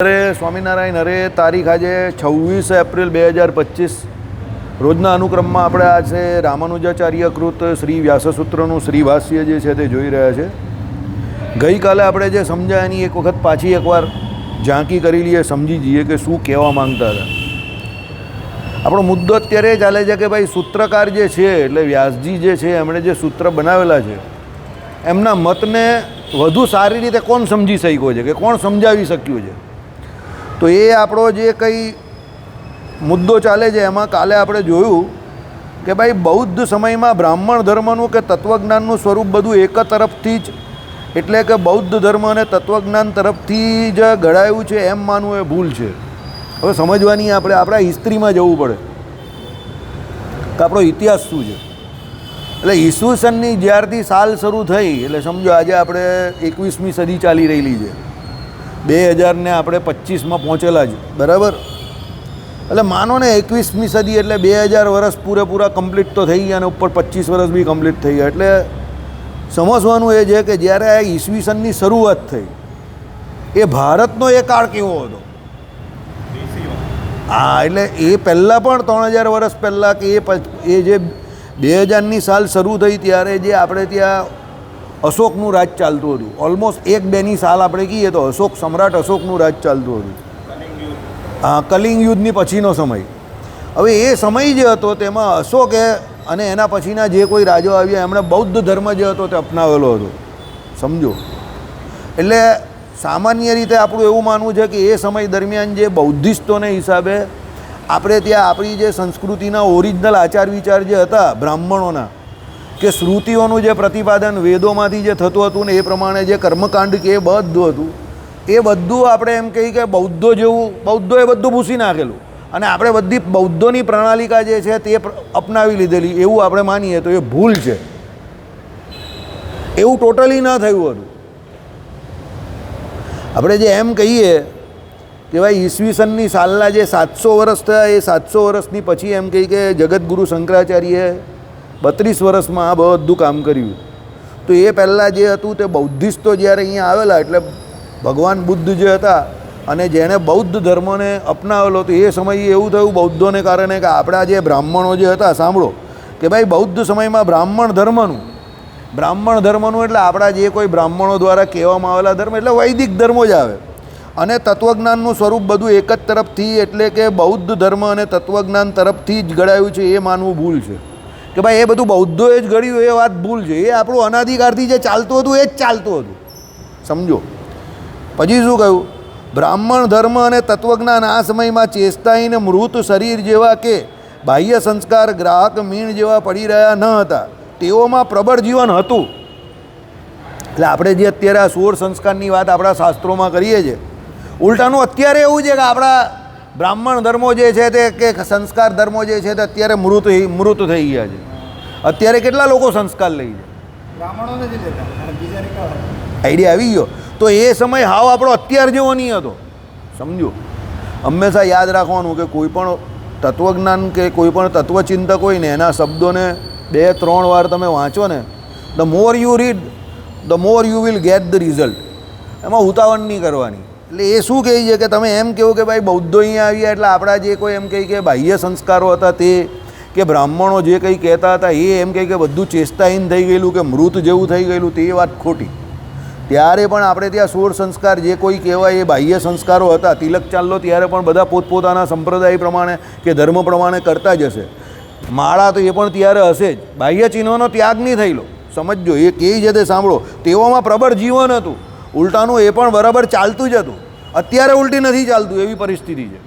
અરે સ્વામિનારાયણ, અરે તારીખ આજે 26 એપ્રિલ 2025 રોજના અનુક્રમમાં આપણે આજે રામાનુજાચાર્ય કૃત શ્રી વ્યાસસૂત્રનું શ્રી ભાષ્ય જે છે તે જોઈ રહ્યા છે. ગઈકાલે આપણે જે સમજ્યા એની એક વખત પાછી એકવાર ઝાંકી કરી લઈએ, સમજી જઈએ કે શું કહેવા માંગતા હતા. આપણો મુદ્દો અત્યારે ચાલે છે કે ભાઈ સૂત્રકાર જે છે એટલે વ્યાસજી જે છે એમણે જે સૂત્ર બનાવેલા છે એમના મતને વધુ સારી રીતે કોણ સમજી શક્યો છે કે કોણ સમજાવી શક્યું છે. તો એ આપણો જે કંઈ મુદ્દો ચાલે છે એમાં કાલે આપણે જોયું કે ભાઈ બૌદ્ધ સમયમાં બ્રાહ્મણ ધર્મનું કે તત્વજ્ઞાનનું સ્વરૂપ બધું એક તરફથી જ, એટલે કે બૌદ્ધ ધર્મ અને તત્વજ્ઞાન તરફથી જ ઘડાયું છે એમ માનવું એ ભૂલ છે. હવે સમજવાની આપણે આપણા હિસ્ટ્રીમાં જવું પડે કે આપણો ઇતિહાસ શું છે. એટલે ઈસવીસનની જ્યારથી સાલ શરૂ થઈ એટલે સમજો આજે આપણે 21મી સદી ચાલી રહેલી છે, 2000 આપણે 25માં પહોંચેલા છે, બરાબર. એટલે માનો ને 21મી સદી એટલે 2000 વર્ષ પૂરેપૂરા કમ્પ્લીટ તો થઈ ગયા અને ઉપર 25 વર્ષ બી કમ્પ્લીટ થઈ ગયા. એટલે સમજવાનું એ છે કે જ્યારે આ ઈસવીસનની શરૂઆત થઈ એ ભારતનો એ કાળ કેવો હતો. હા, એટલે એ પહેલાં પણ 3000 વર્ષ પહેલાં કે એ જે 2000ની સાલ શરૂ થઈ ત્યારે જે આપણે ત્યાં અશોકનું રાજ ચાલતું હતું, ઓલમોસ્ટ 1-2ની સાલ આપણે કહીએ તો અશોક સમ્રાટ અશોકનું રાજ ચાલતું હતું. હા, કલિંગ યુદ્ધની પછીનો સમય. હવે એ સમય જે હતો તેમાં અશોકે અને એના પછીના જે કોઈ રાજો આવ્યા એમણે બૌદ્ધ ધર્મ જે હતો તે અપનાવેલો હતો, સમજો. એટલે સામાન્ય રીતે આપણું એવું માનવું છે કે એ સમય દરમિયાન જે બૌદ્ધિસ્ટોને હિસાબે આપણે ત્યાં આપણી જે સંસ્કૃતિના ઓરિજિનલ આચાર વિચાર જે હતા બ્રાહ્મણોના, કે શ્રુતિઓનું જે પ્રતિપાદન વેદોમાંથી જે થતું હતું ને એ પ્રમાણે જે કર્મકાંડ કે એ બધું હતું, એ બધું આપણે એમ કહીએ કે બૌદ્ધો જેવું બૌદ્ધોએ બધું ભૂસી નાખેલું અને આપણે બધી બૌદ્ધોની પ્રણાલિકા જે છે તે અપનાવી લીધેલી એવું આપણે માનીએ તો એ ભૂલ છે. એવું ટોટલી ન થયું હતું. આપણે જે એમ કહીએ કે ભાઈ ઈસવીસનની સાલના જે 700 વર્ષ થયા એ 700 વર્ષની પછી એમ કહી કે જગતગુરુ શંકરાચાર્યએ 32 વર્ષમાં આ બધું કામ કર્યું. તો એ પહેલાં જે હતું તે બૌદ્ધિસ્ટો જ્યારે અહીંયા આવેલા એટલે ભગવાન બુદ્ધ જે હતા અને જેણે બૌદ્ધ ધર્મને અપનાવેલો તો એ સમયે એવું થયું બૌદ્ધોને કારણે કે આપણા જે બ્રાહ્મણો જે હતા, સાંભળો કે ભાઈ બૌદ્ધ સમયમાં બ્રાહ્મણ ધર્મનું એટલે આપણા જે કોઈ બ્રાહ્મણો દ્વારા કહેવામાં આવેલા ધર્મ એટલે વૈદિક ધર્મો જ આવે અને તત્વજ્ઞાનનું સ્વરૂપ બધું એક જ તરફથી એટલે કે બૌદ્ધ ધર્મ અને તત્વજ્ઞાન તરફથી જ ઘડાયું છે એ માનવું ભૂલ છે. કે ભાઈ એ બધું બૌદ્ધોએ જ ઘડ્યું એ વાત ભૂલ છે. એ આપણું અનાધિકારથી જે ચાલતું હતું એ જ ચાલતું હતું, સમજો. પછી શું કહ્યું? બ્રાહ્મણ ધર્મ અને તત્વજ્ઞાન આ સમયમાં ચેષ્ટાઈને મૃત શરીર જેવા કે બાહ્ય સંસ્કાર ગ્રાહક મીણ જેવા પડી રહ્યા ન હતા, તેઓમાં પ્રબળ જીવન હતું. એટલે આપણે જે અત્યારે આ 16 સંસ્કારની વાત આપણા શાસ્ત્રોમાં કરીએ છીએ, ઉલટાનું અત્યારે એવું છે કે આપણા બ્રાહ્મણ ધર્મો જે છે તે કે સંસ્કાર ધર્મો જે છે તે અત્યારે મૃત થઈ ગયા છે. અત્યારે કેટલા લોકો સંસ્કાર લઈ છે? આઈડિયા આવી ગયો. તો એ સમય હાવ આપણો અત્યાર જેવો નહીં હતો, સમજો. હંમેશા યાદ રાખવાનું કે કોઈ પણ તત્વજ્ઞાન કે કોઈ પણ તત્વચિંતક હોય ને એના શબ્દોને 2-3 વાર તમે વાંચો ને, the more you read the more you will get the result. એમાં ઉતાવળ નહીં કરવાની. એટલે એ શું કહે છે કે તમે એમ કહો કે ભાઈ બૌદ્ધો અહીંયા આવ્યા એટલે આપણા જે કોઈ એમ કહે કે બાહ્ય સંસ્કારો હતા તે કે બ્રાહ્મણો જે કંઈ કહેતા હતા એ એમ કહે કે બધું ચેષ્ટાહીન થઈ ગયેલું કે મૃત જેવું થઈ ગયેલું, તે વાત ખોટી. ત્યારે પણ આપણે ત્યાં 16 સંસ્કાર જે કોઈ કહેવાય એ બાહ્ય સંસ્કારો હતા. તિલક ચાલ્લો ત્યારે પણ બધા પોતપોતાના સંપ્રદાય પ્રમાણે કે ધર્મ પ્રમાણે કરતા જ હશે. માળા તો એ પણ ત્યારે હશે જ. બાહ્ય ચિહ્નોનો ત્યાગ નહીં થયેલો, સમજો. એ કહે છે તે સાંભળો, તેઓમાં પ્રબળ જીવન હતું. ઉલટાનું એ પણ બરાબર ચાલતું જ હતું. અત્યારે ઉલટી નથી ચાલતું એવી પરિસ્થિતિ છે.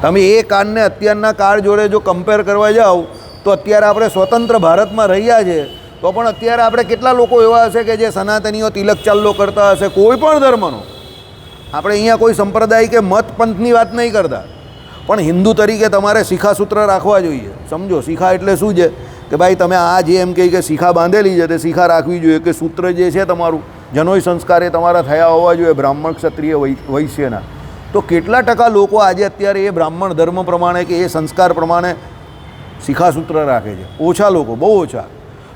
તમે એ કાળને અત્યારના કાળ જોડે જો કમ્પેર કરવા જાઓ તો અત્યારે આપણે સ્વતંત્ર ભારતમાં રહ્યા છે તો પણ અત્યારે આપણે કેટલા લોકો એવા હશે કે જે સનાતનીઓ તિલક ચાલ્લો કરતા હશે, કોઈ પણ ધર્મનો. આપણે અહીંયા કોઈ સંપ્રદાય કે મત પંથની વાત નહીં કરતા, પણ હિન્દુ તરીકે તમારે શિખાસૂત્ર રાખવા જોઈએ, સમજો. શિખા એટલે શું છે કે ભાઈ તમે આ જે એમ કહી કે શિખા બાંધેલી છે તે શિખા રાખવી જોઈએ, કે સૂત્ર જે છે તમારું જનોય સંસ્કાર એ તમારા થયા હોવા જોઈએ બ્રાહ્મણ ક્ષત્રિય વૈશ્યના. તો કેટલા ટકા લોકો આજે અત્યારે એ બ્રાહ્મણ ધર્મ પ્રમાણે કે એ સંસ્કાર પ્રમાણે શિખાસૂત્ર રાખે છે? ઓછા લોકો, બહુ ઓછા.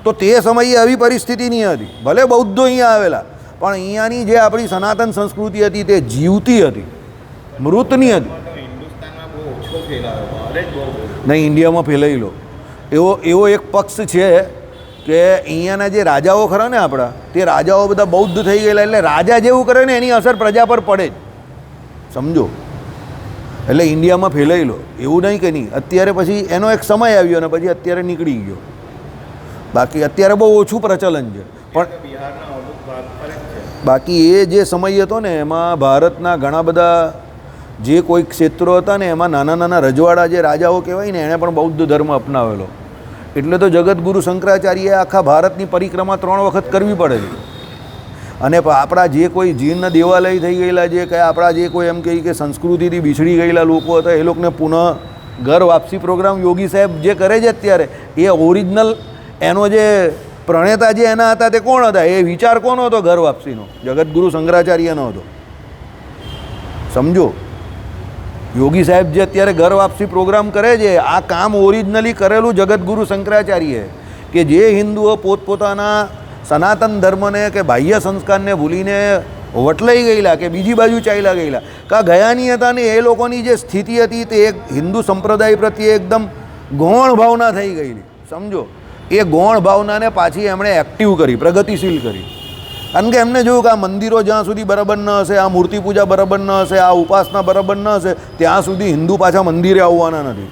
તો તે સમયે આવી પરિસ્થિતિ નહીં હતી. ભલે બૌદ્ધો અહીંયા આવેલા પણ અહીંયાની જે આપણી સનાતન સંસ્કૃતિ હતી તે જીવતી હતી, મૃતની હતી. નહીં, ઇન્ડિયામાં ફેલાયેલો એવો એક પક્ષ છે કે અહીંયાના જે રાજાઓ ખરા ને આપણા, તે રાજાઓ બધા બૌદ્ધ થઈ ગયેલા, એટલે રાજા જેવું કરે ને એની અસર પ્રજા પર પડે જ, સમજો. એટલે ઇન્ડિયામાં ફેલાયેલો, એવું નહીં કે નહીં. અત્યારે પછી એનો એક સમય આવ્યો અને પછી અત્યારે નીકળી ગયો. બાકી અત્યારે બહુ ઓછું પ્રચલન છે. પણ બાકી એ જે સમય હતો ને એમાં ભારતના ઘણા બધા જે કોઈ ક્ષેત્રો હતા ને એમાં નાના નાના રજવાડા જે રાજાઓ કહેવાય ને એણે પણ બૌદ્ધ ધર્મ અપનાવેલો. એટલે તો જગતગુરુ શંકરાચાર્યએ આખા ભારતની પરિક્રમા 3 વખત કરવી પડે છે. અને આપણા જે કોઈ જીર્ણ દેવાલય થઈ ગયેલા, જે કે આપણા જે કોઈ એમ કહીએ કે સંસ્કૃતિથી બિછડી ગયેલા લોકો હતા, એ લોકોને પુનઃ ઘર વાપસી પ્રોગ્રામ યોગી સાહેબ જે કરે છે અત્યારે, એ ઓરિજિનલ એનો જે પ્રણેતા જે એના હતા તે કોણ હતા? એ વિચાર કોનો હતો ઘર વાપસીનો? જગતગુરુ શંકરાચાર્યનો હતો, સમજો. યોગી સાહેબ જે અત્યારે ઘર વાપસી પ્રોગ્રામ કરે છે, આ કામ ઓરિજિનલી કરેલું જગતગુરુ શંકરાચાર્યએ, કે જે હિન્દુઓ પોતપોતાના સનાતન ધર્મને કે બાહ્ય સંસ્કારને ભૂલીને વટલાઈ ગયેલા કે બીજી બાજુ ચાલ્યા ગયેલા, કા ગયા નહીં હતા ને એ લોકોની જે સ્થિતિ હતી તે એક હિન્દુ સંપ્રદાય પ્રત્યે એકદમ ગૌણ ભાવના થઈ ગયેલી, સમજો. એ ગૌણ ભાવનાને પાછી એમણે એક્ટિવ કરી, પ્રગતિશીલ કરી. કારણ કે એમને જોયું કે આ મંદિરો જ્યાં સુધી બરાબર ન હશે, આ મૂર્તિ પૂજા બરાબર ન હશે, આ ઉપાસના બરાબર ન હશે, ત્યાં સુધી હિન્દુ પાછા મંદિરે આવવાના નથી.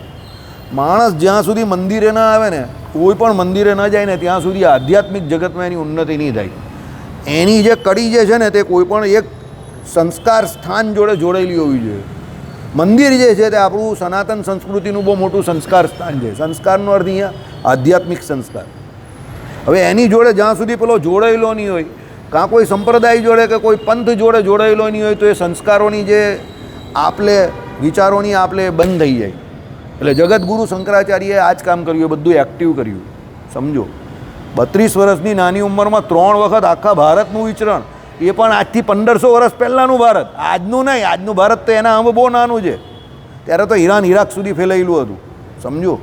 માણસ જ્યાં સુધી મંદિરે ન આવે ને, કોઈ પણ મંદિરે ન જાય ને, ત્યાં સુધી આધ્યાત્મિક જગતમાં એની ઉન્નતિ નહીં થાય. એની જે કડી જે છે ને તે કોઈ પણ એક સંસ્કાર સ્થાન જોડે જોડાયેલી હોવી જોઈએ. મંદિર જે છે તે આપણું સનાતન સંસ્કૃતિનું બહુ મોટું સંસ્કાર સ્થાન છે. સંસ્કારનો અર્થ અહીંયા આધ્યાત્મિક સંસ્કાર. હવે એની જોડે જ્યાં સુધી પેલો જોડાયેલો નહીં હોય, કાં કોઈ સંપ્રદાય જોડે કે કોઈ પંથ જોડે જોડાયેલો નહીં હોય, તો એ સંસ્કારોની જે આપલે વિચારોની આપલે બંધ થઈ જાય. એટલે જગતગુરુ શંકરાચાર્યએ આ જ કામ કર્યું, બધું એક્ટિવ કર્યું, સમજો. 32 વર્ષની નાની ઉંમરમાં 3 વખત આખા ભારતનું વિચરણ, એ પણ આજથી 1500 વર્ષ પહેલાંનું ભારત, આજનું નહીં. આજનું ભારત તો એના આમ બહુ નાનું છે. ત્યારે તો ઈરાન ઈરાક સુધી ફેલાયેલું હતું, સમજો.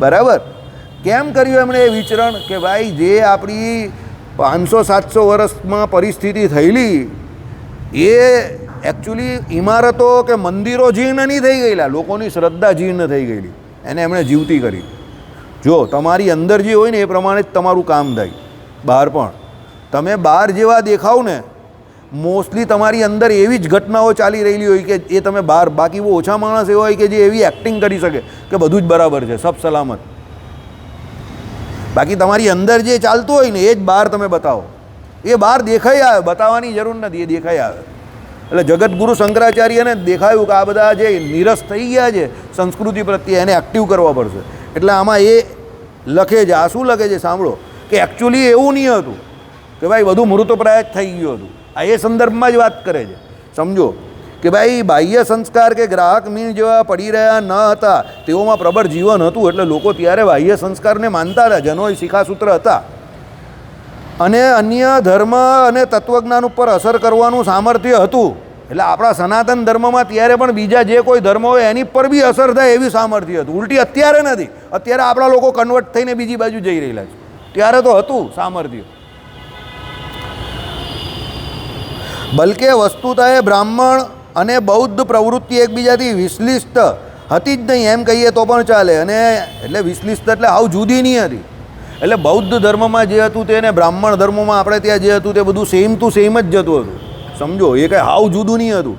બરાબર. કેમ કર્યું એમણે એ વિચરણ? કે ભાઈ જે આપણી 500-700 વર્ષમાં પરિસ્થિતિ થયેલી, એ એકચ્યુઅલી ઇમારતો કે મંદિરો જીર્ણ નહીં થઈ ગયેલા, લોકોની શ્રદ્ધા જીર્ણ થઈ ગયેલી, એને એમણે જીવતી કરી. જો તમારી અંદર જે હોય ને એ પ્રમાણે જ તમારું કામ થાય. બહાર પણ તમે બહાર જેવા દેખાવ ને, મોસ્ટલી તમારી અંદર એવી જ ઘટનાઓ ચાલી રહેલી હોય કે એ તમે બહાર, બાકી બહુ ઓછા માણસ એવા હોય કે જે એવી એક્ટિંગ કરી શકે કે બધું જ બરાબર છે, સબ સલામત. બાકી તમારી અંદર જે ચાલતું હોય ને એ જ બહાર તમે બતાવો. એ બહાર દેખાઈ આવે, બતાવવાની જરૂર નથી, એ દેખાઈ આવે. એટલે જગતગુરુ શંકરાચાર્યને દેખાયું કે આ બધા જે નિરસ થઈ ગયા છે સંસ્કૃતિ પ્રત્યે, એને એક્ટિવ કરવા પડશે. એટલે આમાં એ લખે છે, આ શું લખે છે સાંભળો, કે એકચ્યુઅલી એવું નહીં હતું કે ભાઈ બધું મૃતપ્રાય જ થઈ ગયું હતું. આ એ સંદર્ભમાં જ વાત કરે છે, સમજો. કે ભાઈ બાહ્ય સંસ્કાર કે ગ્રાહક મીણ જેવા પડી રહ્યા ન હતા, તેઓમાં પ્રબળ જીવન હતું. એટલે લોકો ત્યારે બાહ્ય સંસ્કારને માનતા હતા, જનોય શિખાસૂત્ર હતા, અને અન્ય ધર્મ અને તત્વજ્ઞાન ઉપર અસર કરવાનું સામર્થ્ય હતું. એટલે આપણા સનાતન ધર્મમાં ત્યારે પણ બીજા જે કોઈ ધર્મ હોય એની પર બી અસર થાય એવી સામર્થ્ય હતું. ઉલટી અત્યારે નથી. અત્યારે આપણા લોકો કન્વર્ટ થઈને બીજી બાજુ જઈ રહેલા છે. ત્યારે તો હતું સામર્થ્ય. બલકે વસ્તુતાએ બ્રાહ્મણ અને બૌદ્ધ પ્રવૃત્તિ એકબીજાથી વિશ્લિષ્ટ હતી જ નહીં એમ કહીએ તો પણ ચાલે. અને એટલે વિશ્લિષ્ટ એટલે હાવ જુદી નહીં હતી. એટલે બૌદ્ધ ધર્મમાં જે હતું તેને બ્રાહ્મણ ધર્મમાં આપણે ત્યાં જે હતું તે બધું સેમ ટુ સેમ જ જતું હતું, સમજો. એ કંઈ હાવ જુદું નહીં હતું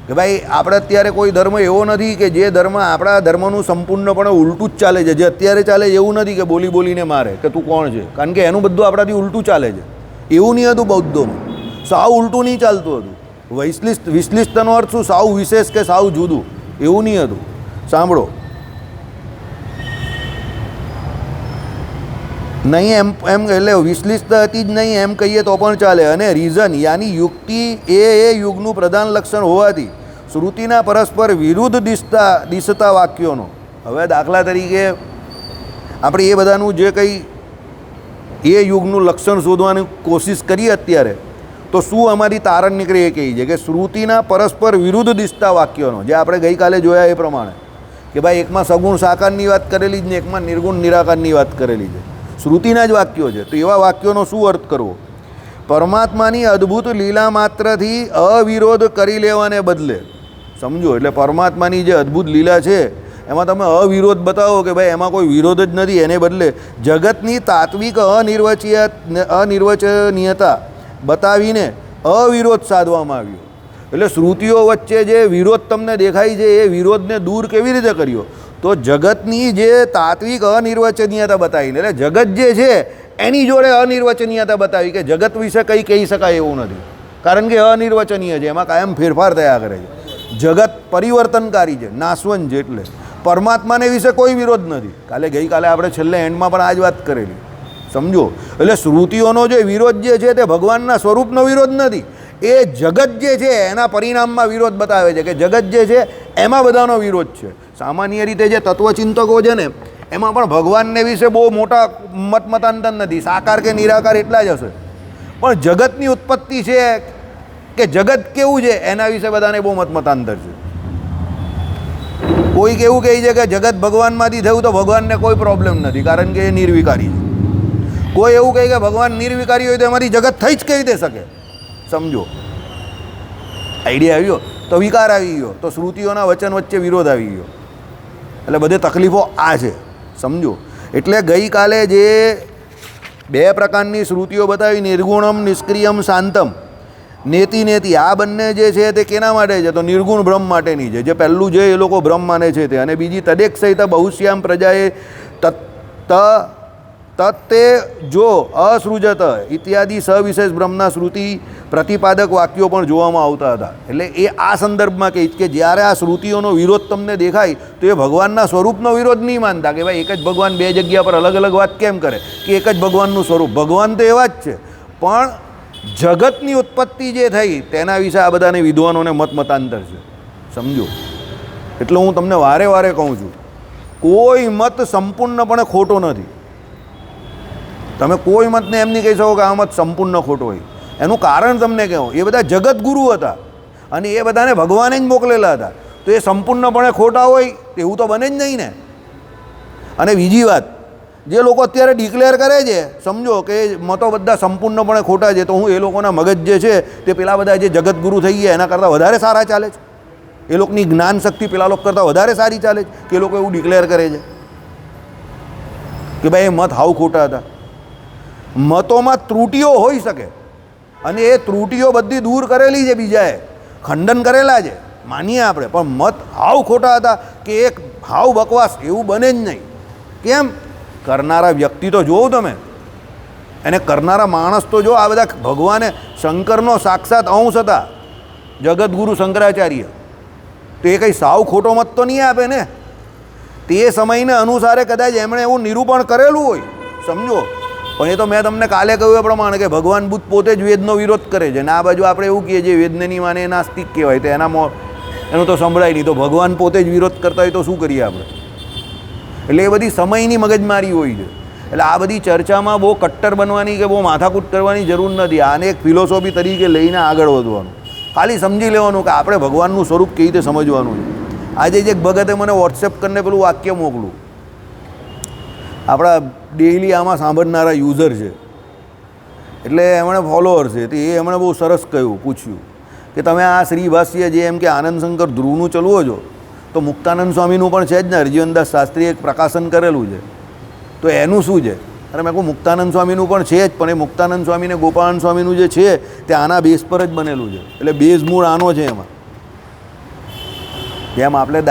કે ભાઈ આપણે અત્યારે કોઈ ધર્મ એવો નથી કે જે ધર્મ આપણા ધર્મનું સંપૂર્ણપણે ઉલટું જ ચાલે છે. જે અત્યારે ચાલે એવું નથી કે બોલી બોલીને મારે કે તું કોણ છે, કારણ કે એનું બધું આપણાથી ઉલટું ચાલે છે. એવું નહીં હતું બૌદ્ધોનું, સાવ ઉલટું નહીં ચાલતું હતું. વિશ્લિષ્ટનો અર્થ શું? સાવ વિશેષ કે સાવ જુદું, એવું નહીં હતું. સાંભળો, નહીં એમ એટલે વિશ્લિષ્ટ હતી જ નહીં એમ કહીએ તો પણ ચાલે. અને રીઝન યાની યુક્તિ એ યુગનું પ્રધાન લક્ષણ હોવાથી શ્રુતિના પરસ્પર વિરુદ્ધ દિશતા વાક્યોનો. હવે દાખલા તરીકે આપણે એ બધાનું જે કંઈ એ યુગનું લક્ષણ શોધવાની કોશિશ કરીએ અત્યારે, તો શું અમારી તારણ નીકળે એ કહી છે કે શ્રુતિના પરસ્પર વિરુદ્ધ દિશતા વાક્યોનો, જે આપણે ગઈકાલે જોયા એ પ્રમાણે કે ભાઈ એકમાં સગુણ સાકારની વાત કરેલી જ ને એકમાં નિર્ગુણ નિરાકારની વાત કરેલી છે. શ્રુતિના જ વાક્યો છે, તો એવા વાક્યોનો શું અર્થ કરવો? પરમાત્માની અદ્ભુત લીલા માત્રથી અવિરોધ કરી લેવાને બદલે, સમજો, એટલે પરમાત્માની જે અદ્ભુત લીલા છે એમાં તમે અવિરોધ બતાવો કે ભાઈ એમાં કોઈ વિરોધ જ નથી, એને બદલે જગતની તાત્વિક અનિર્વચનીયતા બતાવીને અવિરોધ સાધવામાં આવ્યો. એટલે શ્રુતિઓ વચ્ચે જે વિરોધ તમને દેખાય છે એ વિરોધને દૂર કેવી રીતે કર્યો? તો જગતની જે તાત્વિક અનિર્વચનીયતા બતાવીને, એટલે જગત જે છે એની જોડે અનિર્વચનીયતા બતાવી કે જગત વિશે કંઈ કહી શકાય એવું નથી, કારણ કે અનિર્વચનીય છે, એમાં કાયમ ફેરફાર થયા કરે છે. જગત પરિવર્તનકારી છે, નાશવંત છે. એટલે પરમાત્માને વિશે કોઈ વિરોધ નથી. ગઈકાલે આપણે છેલ્લે એન્ડમાં પણ આ જ વાત કરેલી, સમજો. એટલે શ્રુતિઓનો જે વિરોધ જે છે તે ભગવાનના સ્વરૂપનો વિરોધ નથી, એ જગત જે છે એના પરિણામમાં વિરોધ બતાવે છે કે જગત જે છે એમાં બધાનો વિરોધ છે. સામાન્ય રીતે જે તત્વચિંતકો છે ને એમાં પણ ભગવાનને વિશે બહુ મોટા મતાંતર નથી, સાકાર કે નિરાકાર એટલા જ હશે, પણ જગતની ઉત્પત્તિ છે કે જગત કેવું છે એના વિશે બધાને બહુ મતાંતર છે. કોઈ કેવું કહે છે કે જગત ભગવાનમાંથી થયું તો ભગવાનને કોઈ પ્રોબ્લેમ નથી કારણ કે એ નિર્વિકારી છે. કોઈ એવું કહે કે ભગવાન નિર્વિકારી હોય તો એમાંથી જગત થઈ જ કઈ રીતે શકે? સમજો, આઈડિયા આવ્યો? તો વિકાર આવી ગયો, તો શ્રુતિઓના વચન વચ્ચે વિરોધ આવી ગયો. એટલે બધે તકલીફો આ છે, સમજો. એટલે ગઈકાલે જે બે પ્રકારની શ્રુતિઓ બતાવી, નિર્ગુણમ નિષ્ક્રિયમ શાંતમ, નેતિ નેતિ, આ બંને જે છે તે કેના માટે છે? તો નિર્ગુણ બ્રહ્મ માટેની છે. જે પહેલું છે એ લોકો બ્રહ્મ માને છે તે, અને બીજી તદેક સહિત બહુશ્યામ પ્રજાએ તત્તે જો અસૃજત ઇત્યાદિ સવિશેષ બ્રહ્મના શ્રુતિ પ્રતિપાદક વાક્યો પણ જોવામાં આવતા હતા. એટલે એ આ સંદર્ભમાં કહે કે જ્યારે આ શ્રુતિઓનો વિરોધ તમને દેખાય તો એ ભગવાનના સ્વરૂપનો વિરોધ નહીં માનતા કે ભાઈ એક જ ભગવાન બે જગ્યા પર અલગ અલગ વાત કેમ કરે, કે એક જ ભગવાનનું સ્વરૂપ. ભગવાન તો એવા જ છે, પણ જગતની ઉત્પત્તિ જે થઈ તેના વિશે આ બધાને વિદ્વાનોને મતાંતર છે, સમજો. એટલે હું તમને વારે વારે કહું છું, કોઈ મત સંપૂર્ણપણે ખોટો નથી. તમે કોઈ મતને એમ નહીં કહી શકો કે આ મત સંપૂર્ણ ખોટો હોય. એનું કારણ તમને કહો, એ બધા જગતગુરુ હતા અને એ બધાને ભગવાને જ મોકલેલા હતા, તો એ સંપૂર્ણપણે ખોટા હોય એવું તો બને જ નહીં ને. અને બીજી વાત, જે લોકો અત્યારે ડિક્લેર કરે છે, સમજો કે મતો બધા સંપૂર્ણપણે ખોટા છે, તો હું એ લોકોના મગજ જે છે તે પેલા બધા જે જગતગુરુ થઈ ગયા એના કરતાં વધારે સારા ચાલે છે? એ લોકોની જ્ઞાન શક્તિ પેલા લોકો કરતાં વધારે સારી ચાલે છે કે એ લોકો એવું ડિક્લેર કરે છે કે ભાઈ એ મત હાવ ખોટા હતા? મતોમાં ત્રુટીઓ હોઈ શકે અને એ ત્રુટીઓ બધી દૂર કરેલી છે, બીજાએ ખંડન કરેલા છે, માનીએ આપણે, પણ મત હાવ ખોટા હતા કે એક હાવ બકવાસ એવું બને જ નહીં. કેમ? કરનારા વ્યક્તિ તો જોવો તમે, એને કરનારા માણસ તો જો. આ બધા ભગવાને શંકરનો સાક્ષાત અંશ હતા, જગતગુરુ શંકરાચાર્ય, તો એ કંઈ સાવ ખોટો મત તો નહીં આપે ને. તે સમયને અનુસારે કદાચ એમણે એવું નિરૂપણ કરેલું હોય, સમજો. પણ એ તો મેં તમને કાલે કહ્યું એ પ્રમાણે કે ભગવાન બુદ્ધ પોતે જ વેદનો વિરોધ કરે છે, ને આ બાજુ આપણે એવું કહીએ જે વેદને નહીં માને એ નાસ્તિક કહેવાય, તો એનું તો સંભળાય નહીં. તો ભગવાન પોતે જ વિરોધ કરતા હોય તો શું કરીએ આપણે? એટલે એ બધી સમયની મગજમારી હોય છે. એટલે આ બધી ચર્ચામાં બહુ કટ્ટર બનવાની કે બહુ માથાકૂટ કરવાની જરૂર નથી. આને એક ફિલોસોફી તરીકે લઈને આગળ વધવાનું, ખાલી સમજી લેવાનું કે આપણે ભગવાનનું સ્વરૂપ કેવી રીતે સમજવાનું છે. આજે જ એક ભગતે મને વોટ્સએપ કરીને પેલું વાક્ય મોકલું, આપણા ડેઇલી આમાં સાંભળનારા યુઝર છે, એટલે એમણે ફોલોઅર છે, તો એ એમણે બહુ સરસ કહ્યું, પૂછ્યું કે તમે આ શ્રી ભાષ્ય જે એમ કે આનંદ શંકર ધ્રુવનું ચલવો છો, તો મુક્તાનંદ સ્વામીનું પણ છે જ ને, હરજીવનદાસ શાસ્ત્રીએ એક પ્રકાશન કરેલું છે, તો એનું શું છે? અરે મેં કહું મુક્તાનંદ સ્વામીનું પણ છે જ, પણ એ મુક્તાનંદ સ્વામીને ગોપાળાનંદ સ્વામીનું જે છે તે આના બેઝ પર જ બનેલું છે. એટલે બેઝ મૂળ આનો છે. એમાં જેમ આપણે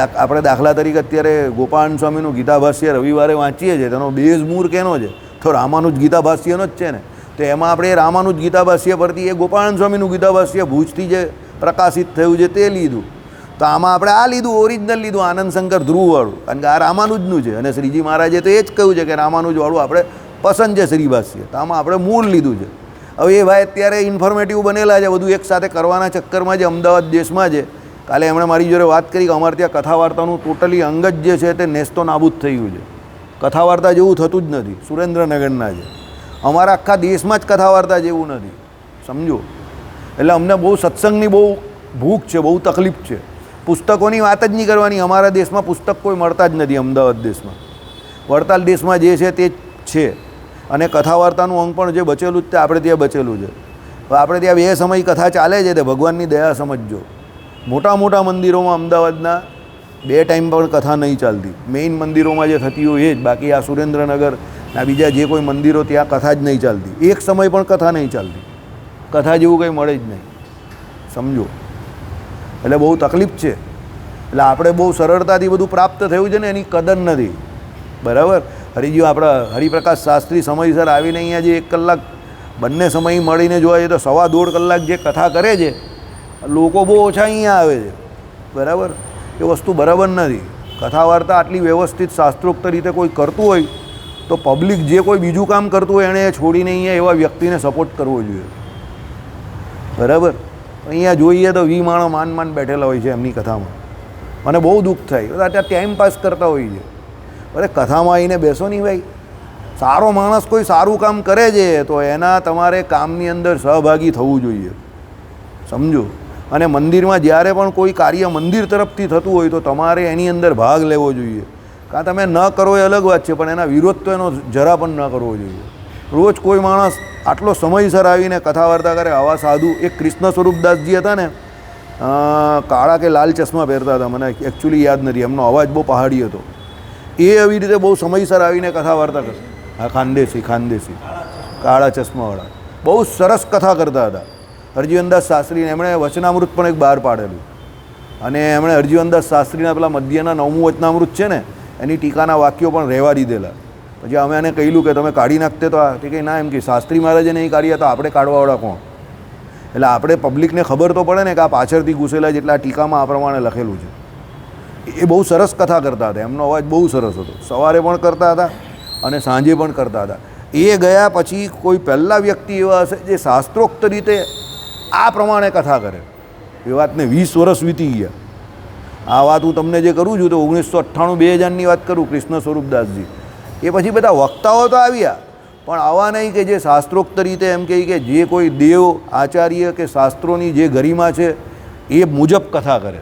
દાખલા તરીકે અત્યારે ગોપાળાનંદ સ્વામીનું ગીતા ભાષ્ય રવિવારે વાંચીએ છીએ, તેનો બેઝ મૂળ કેનો છે? તો રામાનુજ ગીતા ભાષ્યનો જ છે ને. તો એમાં આપણે રામાનુજ ગીતા ભાષ્ય પરથી એ ગોપાળાનંદ સ્વામીનું ગીતા ભાષ્ય ભુજથી જે પ્રકાશિત થયું છે તે લીધું. તો આમાં આપણે આ લીધું, ઓરિજિનલ લીધું, આનંદ શંકર ધ્રુવવાળું, કારણ કે આ રામાનુજનું છે અને શ્રીજી મહારાજે તો એ જ કહ્યું છે કે રામાનુજવાળું આપણે પસંદ છે શ્રી ભાષ્ય, તો આમાં આપણે મૂળ લીધું છે. હવે એ ભાઈ અત્યારે ઇન્ફોર્મેટિવ બનેલા છે, બધું એકસાથે કરવાના ચક્કરમાં જે અમદાવાદ દેશમાં છે. કાલે એમણે મારી જોડે વાત કરી કે અમારે ત્યાં કથા વાર્તાનું ટોટલી અંગ જ જે છે તે નેસ્તો નાબૂદ થઈ ગયું છે. કથા વાર્તા જેવું થતું જ નથી. સુરેન્દ્રનગરના છે, અમારા આખા દેશમાં જ કથા વાર્તા જેવું નથી, સમજો. એટલે અમને બહુ સત્સંગની બહુ ભૂખ છે, બહુ તકલીફ છે. પુસ્તકોની વાત જ નહીં કરવાની, અમારા દેશમાં પુસ્તક કોઈ મળતા જ નથી. અમદાવાદ દેશમાં, વડતાલ દેશમાં જે છે તે છે, અને કથા વાર્તાનું અંગ પણ જે બચેલું જ તે આપણે ત્યાં બચેલું છે. હવે આપણે ત્યાં 2 સમય કથા ચાલે છે તે ભગવાનની દયા સમજજો. મોટા મોટા મંદિરોમાં અમદાવાદના 2 ટાઈમ પણ કથા નહીં ચાલતી. મેઇન મંદિરોમાં જે થતી હોય એ જ, બાકી આ સુરેન્દ્રનગરના બીજા જે કોઈ મંદિરો ત્યાં કથા જ નહીં ચાલતી. એક સમય પણ કથા નહીં ચાલતી. કથા જેવું કંઈ મળે જ નહીં, સમજો. એટલે બહુ તકલીફ છે. એટલે આપણે બહુ સરળતાથી બધું પ્રાપ્ત થયું છે ને એની કદર નથી, બરાબર. હરિજી આપણા હરિપ્રકાશ શાસ્ત્રી સમયસર આવીને અહીંયા જે 1 કલાક બંને સમય મળીને જોવા જઈએ તો 1.5-1.5 કલાક જે કથા કરે છે, લોકો બહુ ઓછા અહીંયા આવે છે, બરાબર. એ વસ્તુ બરાબર નથી. કથા વાર્તા આટલી વ્યવસ્થિત શાસ્ત્રોક્ત રીતે કોઈ કરતું હોય તો પબ્લિક જે કોઈ બીજું કામ કરતું હોય એણે છોડીને અહીંયા એવા વ્યક્તિને સપોર્ટ કરવો જોઈએ, બરાબર. અહીંયા જોઈએ તો 20 માણસ માંડ બેઠેલા હોય છે એમની કથામાં. મને બહુ દુઃખ થાય. અત્યારે ટાઈમ પાસ કરતા હોય છે. અરે કથામાં આવીને બેસો નહીં ભાઈ. સારો માણસ કોઈ સારું કામ કરે છે તો એના તમારે કામની અંદર સહભાગી થવું જોઈએ, સમજો. અને મંદિરમાં જ્યારે પણ કોઈ કાર્ય મંદિર તરફથી થતું હોય તો તમારે એની અંદર ભાગ લેવો જોઈએ. કાં તમે ન કરો એ અલગ વાત છે, પણ એના વિરોધ તો એનો જરા પણ ન કરવો જોઈએ. રોજ કોઈ માણસ આટલો સમયસર આવીને કથા વાર્તા કરે. આવા સાધુ એક કૃષ્ણ સ્વરૂપદાસજી હતા ને, કાળા કે લાલ ચશ્મા પહેરતા હતા, મને એકચ્યુઅલી યાદ નથી. એમનો અવાજ બહુ પહાડી હતો. એ આવી રીતે બહુ સમયસર આવીને કથા વાર્તા કરતા. હા, ખાનદેશી કાળા ચશ્માવાળા બહુ સરસ કથા કરતા હતા. હરજીવનદાસ શાસ્ત્રીને એમણે વચનામૃત પણ એક બહાર પાડેલું. અને એમણે હરજીવનદાસ શાસ્ત્રીના પેલા મધ્યના 9મું વચનામૃત છે ને, એની ટીકાના વાક્યો પણ રહેવા દીધેલા. પછી અમે એને કહેલું કે તમે કાઢી નાખતે તો તે કંઈ ના, એમ કે શાસ્ત્રી મહારાજે નહીં કાઢ્યા તો આપણે કાઢવાવાળા કોણ? એટલે આપણે પબ્લિકને ખબર તો પડે ને કે આ પાછળથી ઘૂસેલા જેટલા ટીકામાં આ પ્રમાણે લખેલું છે. એ બહુ સરસ કથા કરતા હતા. એમનો અવાજ બહુ સરસ હતો. સવારે પણ કરતા હતા અને સાંજે પણ કરતા હતા. એ ગયા પછી કોઈ પહેલાં વ્યક્તિ એવા હશે જે શાસ્ત્રોક્ત રીતે આ પ્રમાણે કથા કરે. એ વાતને 20 વર્ષ વીતી ગયા. આ વાત હું તમને જે કરું છું તો 1998-2000ની વાત કરું. કૃષ્ણ સ્વરૂપદાસજી એ પછી બધા વક્તાઓ તો આવ્યા, પણ આવા નહીં કે જે શાસ્ત્રોક્ત રીતે એમ કહે કે જે કોઈ દેવ આચાર્ય કે શાસ્ત્રોની જે ગરિમા છે એ મુજબ કથા કરે.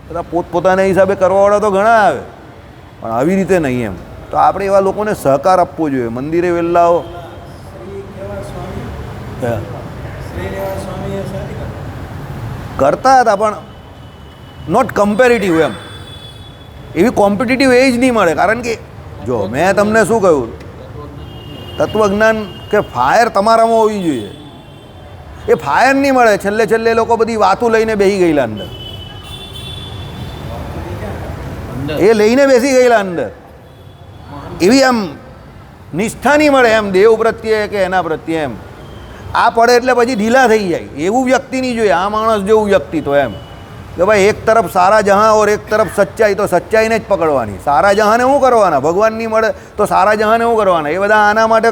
બધા પોતપોતાના હિસાબે કરવાવાળા તો ઘણા આવે, પણ આવી રીતે નહીં એમ. તો આપણે એવા લોકોને સહકાર આપવો જોઈએ. મંદિરે વહેલાઓ કરતા હતા, પણ નોટ કમ્પેરેટિવ એમ. એવી કોમ્પિટિટિવ એજ નહીં મળે. કારણ કે જો મેં તમને શું કહ્યું, તત્વજ્ઞાન કે ફાયર તમારામાં હોવી જોઈએ. એ ફાયર નહીં મળે. છેલ્લે લોકો બધી વાતો લઈને બેસી ગયેલા અંદર. એ લઈને બેસી ગયેલા અંદર. એવી આમ નિષ્ઠા નહીં મળે એમ દેવ પ્રત્યે કે એના પ્રત્યે એમ. આ પડે એટલે પછી ઢીલા થઈ જાય. એવું વ્યક્તિ નહીં જોઈએ. આ માણસ જેવું વ્યક્તિ તો એમ કે ભાઈ એક તરફ સારા જહાં ઓર એક તરફ સચ્ચાઈ, તો સચ્ચાઈને જ પકડવાની. સારા જહાંને શું કરવાના? ભગવાન નહીં મળે તો સારા જહાંને શું કરવાના? એ બધા આના માટે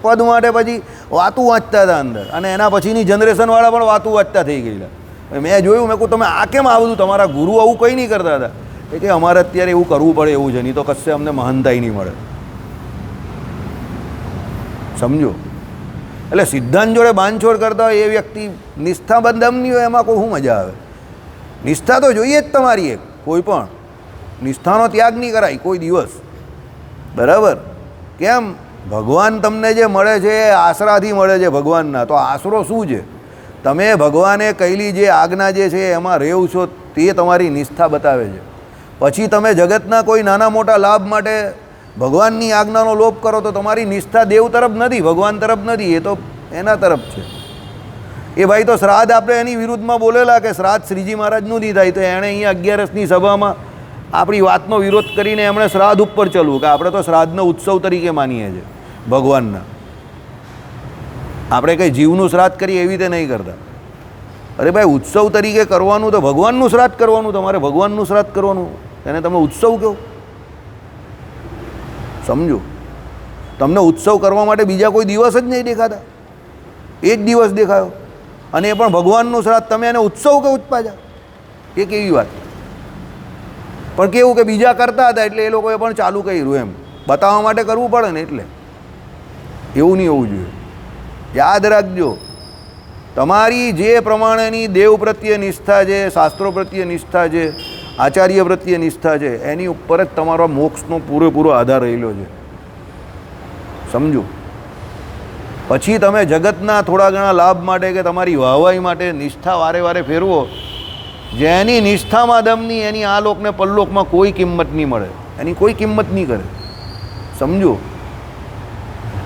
પદ માટે પછી વાતું વાંચતા હતા અંદર. અને એના પછીની જનરેશનવાળા પણ વાતું વાંચતા થઈ ગયેલા. મેં જોયું, મેં કહું તમે આ કેમ આ બધું? તમારા ગુરુ આવું કંઈ નહીં કરતા હતા. એ કે અમારે અત્યારે એવું કરવું પડે એવું છે, નહીં તો કશે અમને મહાનતાઈ નહીં મળે, સમજો. એટલે સિદ્ધાંત જોડે બાંધછોડ કરતા હોય એ વ્યક્તિ નિષ્ઠાબંધ એમ નહીં હોય, એમાં કોઈ શું મજા આવે? નિષ્ઠા તો જોઈએ જ તમારી. એક કોઈ પણ નિષ્ઠાનો ત્યાગ નહીં કરાય કોઈ દિવસ, બરાબર. કેમ? ભગવાન તમને જે મળે છે એ આશરાથી મળે છે ભગવાનના. તો આશરો શું છે? તમે ભગવાને કહેલી જે આજ્ઞા જે છે એમાં રહેવ છો, તે તમારી નિષ્ઠા બતાવે છે. પછી તમે જગતના કોઈ નાના મોટા લાભ માટે ભગવાનની આજ્ઞાનો લોપ કરો તો તમારી નિષ્ઠા દેવ તરફ નથી, ભગવાન તરફ નથી, એ તો એના તરફ છે. એ ભાઈ તો શ્રાદ્ધ આપણે એની વિરુદ્ધમાં બોલેલા કે શ્રાદ્ધ શ્રીજી મહારાજનું નહીં થાય, તો એણે અહીંયા 11ની સભામાં આપણી વાતનો વિરોધ કરીને એમણે શ્રાદ્ધ ઉપર ચલવું કે આપણે તો શ્રાદ્ધનો ઉત્સવ તરીકે માનીએ છીએ ભગવાનના. આપણે કંઈ જીવનું શ્રાદ્ધ કરીએ એવી રીતે નહીં કરતા. અરે ભાઈ, ઉત્સવ તરીકે કરવાનું તો ભગવાનનું શ્રાદ્ધ કરવાનું. તમારે ભગવાનનું શ્રાદ્ધ કરવાનું, એને તમે ઉત્સવ કહો, સમજો. તમને ઉત્સવ કરવા માટે બીજા કોઈ દિવસ જ નહીં દેખાતા. એ જ દિવસ દેખાયો, અને એ પણ ભગવાનનું શ્રાદ્ધ. તમે એને ઉત્સવ કહો પાછા? એ કેવી વાત? પણ કેવું કે બીજા કરતા હતા એટલે એ લોકોએ પણ ચાલુ કર્યું, એમ બતાવવા માટે કરવું પડે ને. એટલે એવું નહીં હોવું જોઈએ. યાદ રાખજો, તમારી જે પ્રમાણેની દેવ પ્રત્યે નિષ્ઠા છે, શાસ્ત્રો પ્રત્યે નિષ્ઠા છે, આચાર્ય પ્રત્યે નિષ્ઠા છે, એની ઉપર જ તમારો મોક્ષનો પૂરેપૂરો આધાર રહેલો છે, સમજો. પછી તમે જગતના થોડા ઘણા લાભ માટે કે તમારી વાહવાઈ માટે નિષ્ઠા વારે વારે ફેરવો, જેની નિષ્ઠામાં દમની એની આ લોકને પરલોકમાં કોઈ કિંમત નહીં મળે, એની કોઈ કિંમત નહીં કરે. સમજો,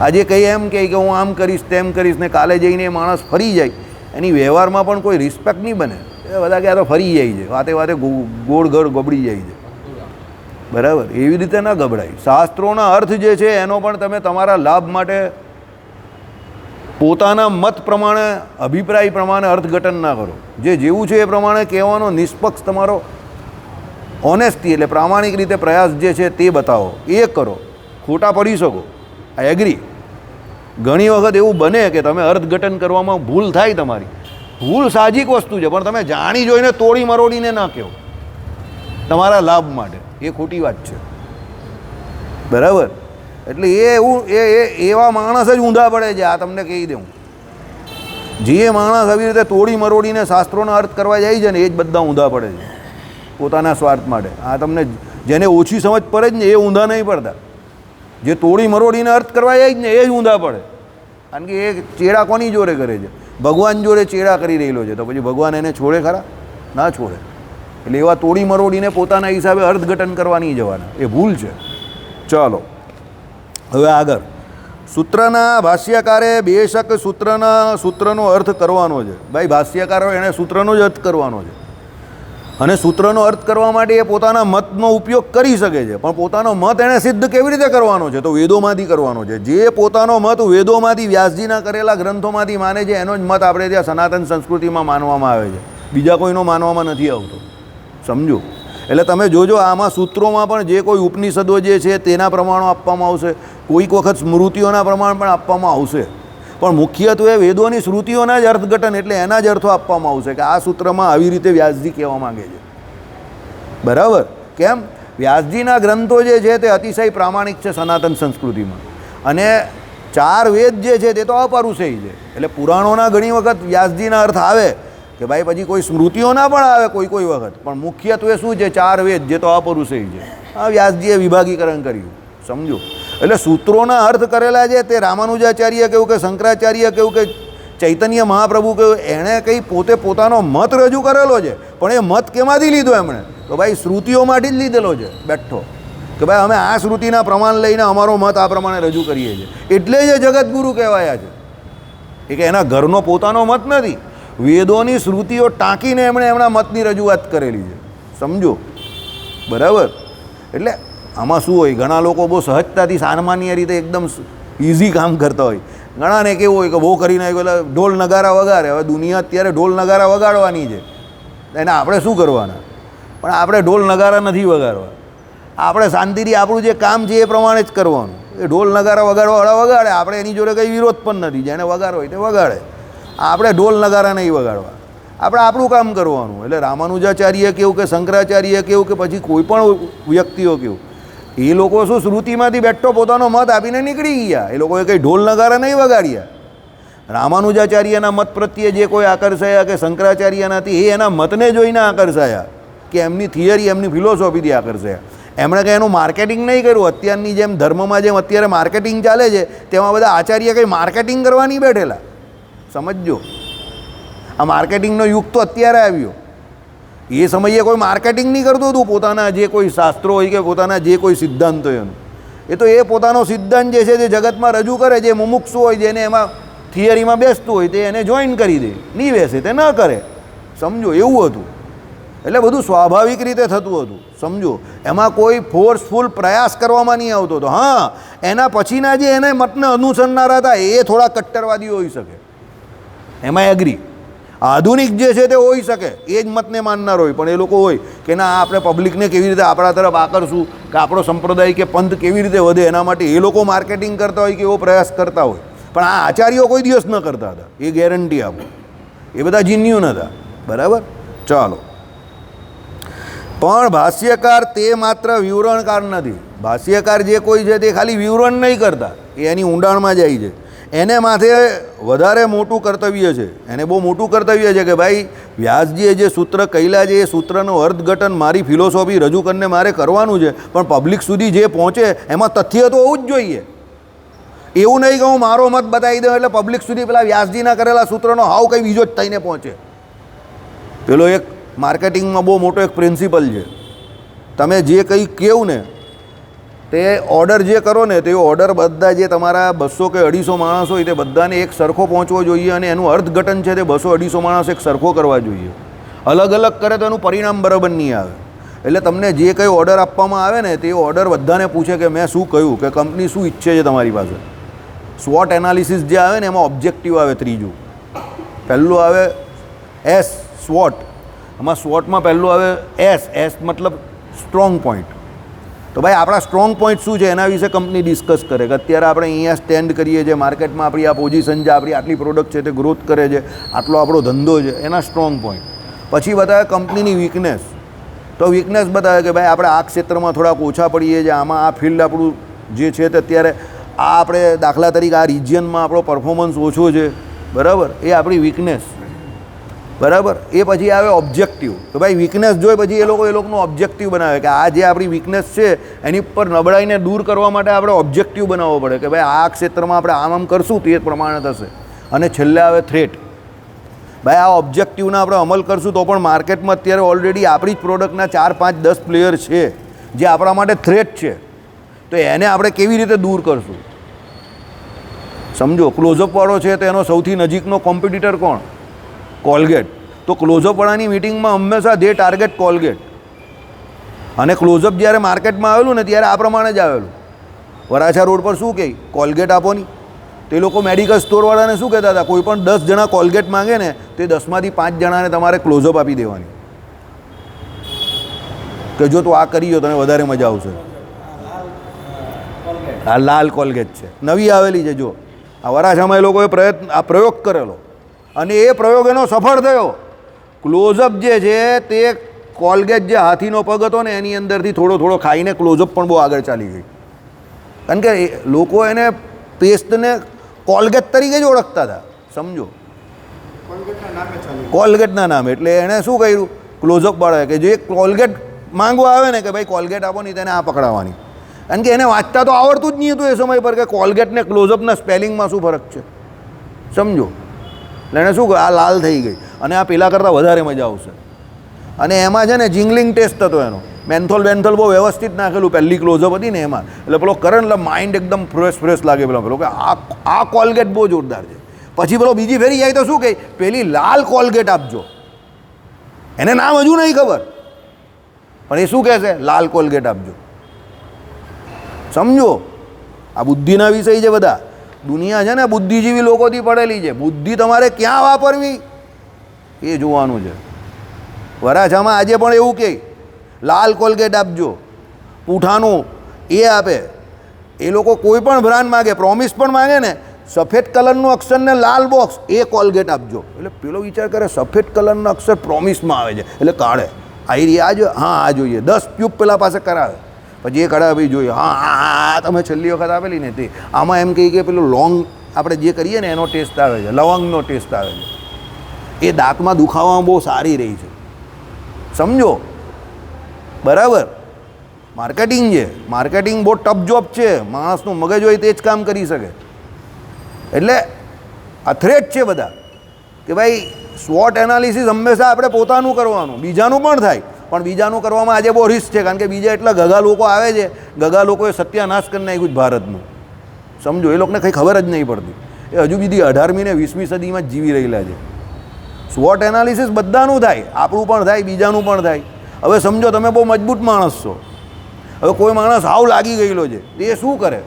આજે કંઈ એમ કહે કે હું આમ કરીશ તેમ કરીશ ને કાલે જઈને એ માણસ ફરી જાય, એની વ્યવહારમાં પણ કોઈ રિસ્પેક્ટ નહીં બને. એ બધા કે આ તો ફરી જાય છે, વાતે વાતે ગોળ ગળ ગબડી જાય છે. બરાબર, એવી રીતે ના ગબડાય. શાસ્ત્રોના અર્થ જે છે એનો પણ તમે તમારા લાભ માટે પોતાના મત પ્રમાણે અભિપ્રાય પ્રમાણે અર્થઘટન ના કરો. જે જેવું છે એ પ્રમાણે કહેવાનો નિષ્પક્ષ તમારો ઓનેસ્ટી એટલે પ્રામાણિક રીતે પ્રયાસ જે છે તે બતાવો, એ કરો. ખોટા પડી શકો, આઈ એગ્રી. ઘણી વખત એવું બને કે તમે અર્થઘટન કરવામાં ભૂલ થાય. તમારી ભૂલ સાહજિક વસ્તુ છે, પણ તમે જાણી જોઈને તોડી મરોડીને ના કહો તમારા લાભ માટે, એ ખોટી વાત છે. બરાબર, એટલે એવા માણસ જ ઊંધા પડે છે. આ તમને કહી દઉં, જે માણસ આવી રીતે તોડી મરોડીને શાસ્ત્રોનો અર્થ કરવા જાય છે ને એ જ બધા ઊંધા પડે છે પોતાના સ્વાર્થ માટે. આ તમને જેને ઓછી સમજ પડે જ ને એ ઊંધા નહીં પડતા. જે તોડી મરોડીને અર્થ કરવા જાય જ ને એ જ ઊંધા પડે. કારણ કે એ ચેડા કોની જોડે કરે છે? ભગવાન જોડે ચેડા કરી રહેલો છે, તો પછી ભગવાન એને છોડે ખરા? ના છોડે. એટલે એવા તોડી મરોડીને પોતાના હિસાબે અર્થઘટન કરવા નહીં જવાના, એ ભૂલ છે. ચાલો હવે આગળ. સૂત્રના ભાષ્યકારે બેશક સૂત્રનો અર્થ કરવાનો છે. ભાઈ ભાષ્યકારો એણે સૂત્રનો જ અર્થ કરવાનો છે, અને સૂત્રનો અર્થ કરવા માટે એ પોતાના મતનો ઉપયોગ કરી શકે છે, પણ પોતાનો મત એણે સિદ્ધ કેવી રીતે કરવાનો છે? તો વેદોમાંથી કરવાનો છે. જે પોતાનો મત વેદોમાંથી વ્યાસજીના કરેલા ગ્રંથોમાંથી માને છે એનો જ મત આપણે ત્યાં સનાતન સંસ્કૃતિમાં માનવામાં આવે છે, બીજા કોઈનો માનવામાં નથી આવતો. સમજો, એટલે તમે જોજો આમાં સૂત્રોમાં પણ જે કોઈ ઉપનિષદો જે છે તેના પ્રમાણો આપવામાં આવશે, કોઈક વખત સ્મૃતિઓના પ્રમાણ પણ આપવામાં આવશે, પણ મુખ્યત્વે વેદોની શ્રુતિઓના જ અર્થઘટન એટલે એના જ અર્થો આપવામાં આવશે કે આ સૂત્રમાં આવી રીતે વ્યાસજી કહેવા માગે છે. બરાબર, કેમ? વ્યાસજીના ગ્રંથો જે છે તે અતિશય પ્રામાણિક છે સનાતન સંસ્કૃતિમાં, અને 4 વેદ જે છે તે તો અપરુષય છે. એટલે પુરાણોના ઘણી વખત વ્યાસજીના અર્થ આવે કે ભાઈ, પછી કોઈ સ્મૃતિઓના પણ આવે કોઈ વખત, પણ મુખ્યત્વે શું છે? 4 વેદ જે તો અપરુષય છે. આ વ્યાસજીએ વિભાગીકરણ કર્યું. સમજો, એટલે સૂત્રોના અર્થ કરેલા છે તે રામાનુજાચાર્ય કેવું કે શંકરાચાર્ય કેવું કે ચૈતન્ય મહાપ્રભુ કેવું, એણે કંઈ પોતે પોતાનો મત રજૂ કરેલો છે, પણ એ મત કેમાંથી લીધો એમણે? તો ભાઈ શ્રુતિઓમાંથી જ લીધેલો છે. બેઠો કે ભાઈ અમે આ શ્રુતિના પ્રમાણ લઈને અમારો મત આ પ્રમાણે રજૂ કરીએ છીએ, એટલે જ જગતગુરુ કહેવાયા છે. એ કે એના ઘરનો પોતાનો મત નથી, વેદોની શ્રુતિઓ ટાંકીને એમણે એમના મતની રજૂઆત કરેલી છે. સમજો, બરાબર. એટલે આમાં શું હોય, ઘણા લોકો બહુ સહજતાથી સામાન્ય રીતે એકદમ ઇઝી કામ કરતા હોય. ઘણાને કેવું હોય કે બહુ કરીને પેલા ઢોલ નગારા વગાડે. હવે દુનિયા અત્યારે ઢોલ નગારા વગાડવાની છે, એને આપણે શું કરવાના? પણ આપણે ઢોલ નગારા નથી વગાડવા. આપણે શાંતિથી આપણું જે કામ છે એ પ્રમાણે જ કરવાનું. એ ઢોલ નગારા વગાડવાવાળા વગાડે, આપણે એની જોડે કંઈ વિરોધ પણ નથી. જેને વગાડવો હોય તે વગાડે, આપણે ઢોલ નગારા નહીં વગાડવા. આપણે આપણું કામ કરવાનું. એટલે રામાનુજાચાર્ય કેવું કે શંકરાચાર્ય કેવું કે પછી કોઈ પણ વ્યક્તિઓ કેવું, એ લોકો શું શ્રુતિમાંથી બેઠો પોતાનો મત આપીને નીકળી ગયા. એ લોકોએ કંઈ ઢોલ નગારા નહીં વગાડ્યા. રામાનુજાચાર્યના મત પ્રત્યે જે કોઈ આકર્ષાયા કે શંકરાચાર્યનાથી, એ એના મતને જોઈને આકર્ષાયા, કે એમની થિયરી એમની ફિલોસોફીથી આકર્ષાયા. એમણે કંઈ એનું માર્કેટિંગ નહીં કર્યું. અત્યારની જેમ ધર્મમાં જેમ અત્યારે માર્કેટિંગ ચાલે છે, તેમાં બધા આચાર્ય કંઈ માર્કેટિંગ કરવા નહીં બેઠેલા. સમજો, આ માર્કેટિંગનો યુગ તો અત્યારે આવ્યો. એ સમયે કોઈ માર્કેટિંગ નહીં કરતું હતું પોતાના જે કોઈ શાસ્ત્રો હોય કે પોતાના જે કોઈ સિદ્ધાંત હોય એનું. એ તો એ પોતાનો સિદ્ધાંત જે છે તે જગતમાં રજૂ કરે. જે મુમુક્ષુ હોય, જેને એમાં થિયરીમાં બેસતું હોય તે એને જોઈન કરી દે, નહીં બેસે તે ન કરે. સમજો, એવું હતું. એટલે બધું સ્વાભાવિક રીતે થતું હતું. સમજો, એમાં કોઈ ફોર્સફુલ પ્રયાસ કરવામાં નહીં આવતો હતો. હા, એના પછીના જે એને મતને અનુસરનારા હતા એ થોડા કટ્ટરવાદીઓ હોઈ શકે, એમાં એગ્રી. આધુનિક જે છે તે હોઈ શકે, એ જ મતને માનનાર હોય, પણ એ લોકો હોય કે ના આપણે પબ્લિકને કેવી રીતે આપણા તરફ આકર્ષવું, કે આપણો સંપ્રદાય કે પંથ કેવી રીતે વધે, એના માટે એ લોકો માર્કેટિંગ કરતા હોય કે એવો પ્રયાસ કરતા હોય. પણ આ આચાર્યો કોઈ દિવસ ન કરતા હતા, એ ગેરંટી આપો. એ બધા જીન્યુન હતા. બરાબર, ચાલો. પણ ભાષ્યકાર તે માત્ર વિવરણકાર નથી. ભાષ્યકાર જે કોઈ છે તે ખાલી વિવરણ નહીં કરતા, એ એની ઊંડાણમાં જાય છે. એને માથે વધારે મોટું કર્તવ્ય છે. એને બહુ મોટું કર્તવ્ય છે કે ભાઈ વ્યાસજીએ જે સૂત્ર કહેલા છે એ સૂત્રનું અર્થઘટન મારી ફિલોસોફી રજૂ કરીને મારે કરવાનું છે, પણ પબ્લિક સુધી જે પહોંચે એમાં તથ્ય તો હોવું જ જોઈએ. એવું નહીં કે હું મારો મત બતાવી દઉં એટલે પબ્લિક સુધી પેલા વ્યાસજીના કરેલા સૂત્રનો હાવ કંઈ બીજો જ થઈને પહોંચે. પેલો એક માર્કેટિંગમાં બહુ મોટો એક પ્રિન્સિપલ છે, તમે જે કંઈ કહો ને તે ઓર્ડર જે કરો ને તે ઓર્ડર બધા જે તમારા 200 કે 250 માણસ હોય તે બધાને એક સરખો પહોંચવો જોઈએ અને એનું અર્થઘટન છે તે 200-250 માણસ એક સરખો કરવા જોઈએ. અલગ અલગ કરે તો એનું પરિણામ બરાબર નહીં આવે. એટલે તમને જે કંઈ ઓર્ડર આપવામાં આવે ને તે ઓર્ડર બધાને પૂછે કે મેં શું કહ્યું, કે કંપની શું ઈચ્છે છે તમારી પાસે. સ્વોટ એનાલિસિસ જે આવે ને એમાં ઓબ્જેક્ટિવ આવે ત્રીજું. પહેલું આવે એસ સ્વોટ, એમાં સ્વોટમાં પહેલું આવે એસ મતલબ સ્ટ્રોંગ પોઈન્ટ. તો ભાઈ આપણા સ્ટ્રોંગ પોઈન્ટ શું છે એના વિશે કંપની ડિસ્કસ કરે કે અત્યારે આપણે અહીંયા સ્ટેન્ડ કરીએ છીએ, માર્કેટમાં આપણી આ પોઝિશન છે, આપણી આટલી પ્રોડક્ટ છે તે ગ્રોથ કરે છે, આટલો આપણો ધંધો છે, એના સ્ટ્રોંગ પોઈન્ટ. પછી બતાવે કંપનીની વીકનેસ. તો વીકનેસ બતાવે કે ભાઈ આપણે આ ક્ષેત્રમાં થોડાક ઓછા પડીએ છીએ, આમાં આ ફિલ્ડ આપણું જે છે તે અત્યારે આ આપણે દાખલા તરીકે આ રિજિયનમાં આપણો પરફોર્મન્સ ઓછો છે, બરાબર, એ આપણી વીકનેસ, બરાબર. એ પછી આવે ઓબ્જેક્ટિવ. તો ભાઈ વીકનેસ જોઈ પછી એ લોકોનું ઓબ્જેક્ટિવ બનાવે કે આ જે આપણી વીકનેસ છે એની પર નબળાઈને દૂર કરવા માટે આપણે ઓબ્જેક્ટિવ બનાવવો પડે કે ભાઈ આ ક્ષેત્રમાં આપણે આમ કરશું તે પ્રમાણે થશે. અને છેલ્લે આવે થ્રેટ. ભાઈ આ ઓબ્જેક્ટિવના આપણે અમલ કરશું તો પણ માર્કેટમાં અત્યારે ઓલરેડી આપણી જ પ્રોડક્ટના 4, 5, 10 પ્લેયર છે જે આપણા માટે થ્રેટ છે. તો એને આપણે કેવી રીતે દૂર કરશું? સમજો, ક્લોઝઅપવાળો છે તો એનો સૌથી નજીકનો કોમ્પિટિટર કોણ? કોલગેટ. તો ક્લોઝઅપવાળાની મિટિંગમાં હંમેશા દે ટાર્ગેટ કોલગેટ. અને ક્લોઝઅપ જ્યારે માર્કેટમાં આવેલું ને ત્યારે આ પ્રમાણે જ આવેલું. વરાછા રોડ પર શું કહે? કોલગેટ આપો ની. તે લોકો મેડિકલ સ્ટોરવાળાને શું કહેતા હતા? કોઈ પણ 10 જણા કોલગેટ માંગે ને તે 10માંથી 5 જણાને તમારે ક્લોઝઅપ આપી દેવાની કે જો તું આ કરી તને વધારે મજા આવશે. આ લાલ કોલગેટ છે, નવી આવેલી છે. જો આ વરાછામાં એ લોકોએ પ્રયોગ કરેલો અને એ પ્રયોગ એનો સફળ થયો. ક્લોઝઅપ જે છે તે કોલગેટ જે હાથીનો પગ હતો ને એની અંદરથી થોડો ખાઈને ક્લોઝઅપ પણ બહુ આગળ ચાલી ગઈ. કારણ કે લોકો એને પેસ્ટને કોલગેટ તરીકે જ ઓળખતા હતા. સમજો, કોલગેટના નામે. એટલે એણે શું કર્યું? ક્લોઝઅપ વાળાએ કે જે કોલગેટ માંગવા આવે ને કે ભાઈ કોલગેટ આપો નહીં, તેને આ પકડાવવાની. કારણ કે એને વાંચતા તો આવડતું જ નહીં હતું એ સમય પર કે કોલગેટ ને ક્લોઝઅપના સ્પેલિંગમાં શું ફરક છે. સમજો, એટલે એણે શું આ લાલ થઈ ગઈ અને આ પેલા કરતાં વધારે મજા આવશે. અને એમાં છે ને જિંગલિંગ ટેસ્ટ હતો એનો. મેન્થોલ બહુ વ્યવસ્થિત નાખેલું પહેલી ક્લોઝઅપ હતી ને એમાં. એટલે પેલો કરે એટલે માઇન્ડ એકદમ ફ્રેશ લાગે પેલો કે આ કોલગેટ બહુ જોરદાર છે. પછી પેલો બીજી ફેરી જાય તો શું કહે? પેલી લાલ કોલગેટ આપજો. એને નામ હજુ નહીં ખબર પણ એ શું કહે છે? લાલ કોલગેટ આપજો. સમજો, આ બુદ્ધિના વિષય છે બધા. દુનિયા છે ને બુદ્ધિજીવી લોકોથી પડેલી છે. બુદ્ધિ તમારે ક્યાં વાપરવી એ જોવાનું છે. વરાછામાં આજે પણ એવું કહે લાલ કોલગેટ આપજો. પૂઠાનું એ આપે. એ લોકો કોઈ પણ બ્રાન્ડ માગે, પ્રોમિસ પણ માગે ને, સફેદ કલરનું અક્ષર ને લાલ બોક્સ, એ કોલગેટ આપજો. એટલે પેલો વિચાર કરે સફેદ કલરનો અક્ષર પ્રોમિસમાં આવે છે એટલે કાઢે. આ જો હા આ જોઈએ 10 ટ્યુબ પેલા પાસે કરાવે. પછી એ કઢાવે ભાઈ જોઈએ હા તમે છેલ્લી વખત આપેલી ને તે. આમાં એમ કહીએ કે પેલું લોંગ આપણે જે કરીએ ને એનો ટેસ્ટ આવે છે, લવંગનો ટેસ્ટ આવે છે. એ દાંતમાં દુખાવામાં બહુ સારી રહી છે. સમજો, બરાબર. માર્કેટિંગ છે, માર્કેટિંગ બહુ ટફ જોબ છે. માણસનું મગજ હોય તે જ કામ કરી શકે. એટલે આ થ્રેટ છે બધા કે ભાઈ સ્વોટ એનાલિસિસ હંમેશા આપણે પોતાનું કરવાનું, બીજાનું પણ થાય પણ બીજાનું કરવામાં આજે બહુ રિસ્ક છે. કારણ કે બીજા એટલા ગગા લોકો આવે છે. ગગા લોકોએ સત્યાનાશ કરી નાખ્યું ભારતનું. સમજો, એ લોકોને કંઈ ખબર જ નહીં પડતી. એ હજુ બીજી 18મી ને 20મી સદીમાં જ જીવી રહેલા છે. સ્વોટ એનાલિસિસ બધાનું થાય, આપણું પણ થાય, બીજાનું પણ થાય. હવે સમજો તમે બહુ મજબૂત માણસ છો. હવે કોઈ માણસ હાવ લાગી ગયેલો છે, એ શું કરે?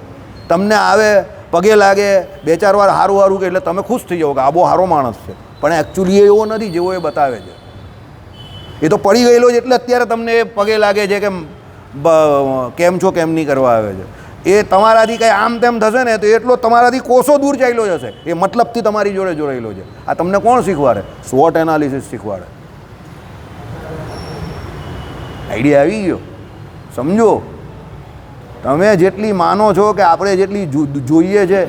તમને આવે, પગે લાગે, 2-4 વાર સારું કે એટલે તમે ખુશ થઈ જાઓ કે આ બહુ સારો માણસ છે. પણ એકચ્યુઅલી એ એવો નથી જેવો એ બતાવે છે. એ તો પડી ગયેલો છે એટલે અત્યારે તમને એ પગે લાગે છે કે કેમ છો કેમ નહીં કરવા આવે છે. એ તમારાથી કંઈ આમ તેમ થશે ને તો એટલો તમારાથી કોસો દૂર ચાલ્યો જશે. એ મતલબથી તમારી જોડે જોડાયેલો છે. આ તમને કોણ શીખવાડે? સ્વોટ એનાલિસિસ શીખવાડે. આઈડિયા આવી ગયો? સમજો, તમે જેટલી માનો છો કે આપણે જેટલી જોઈએ છે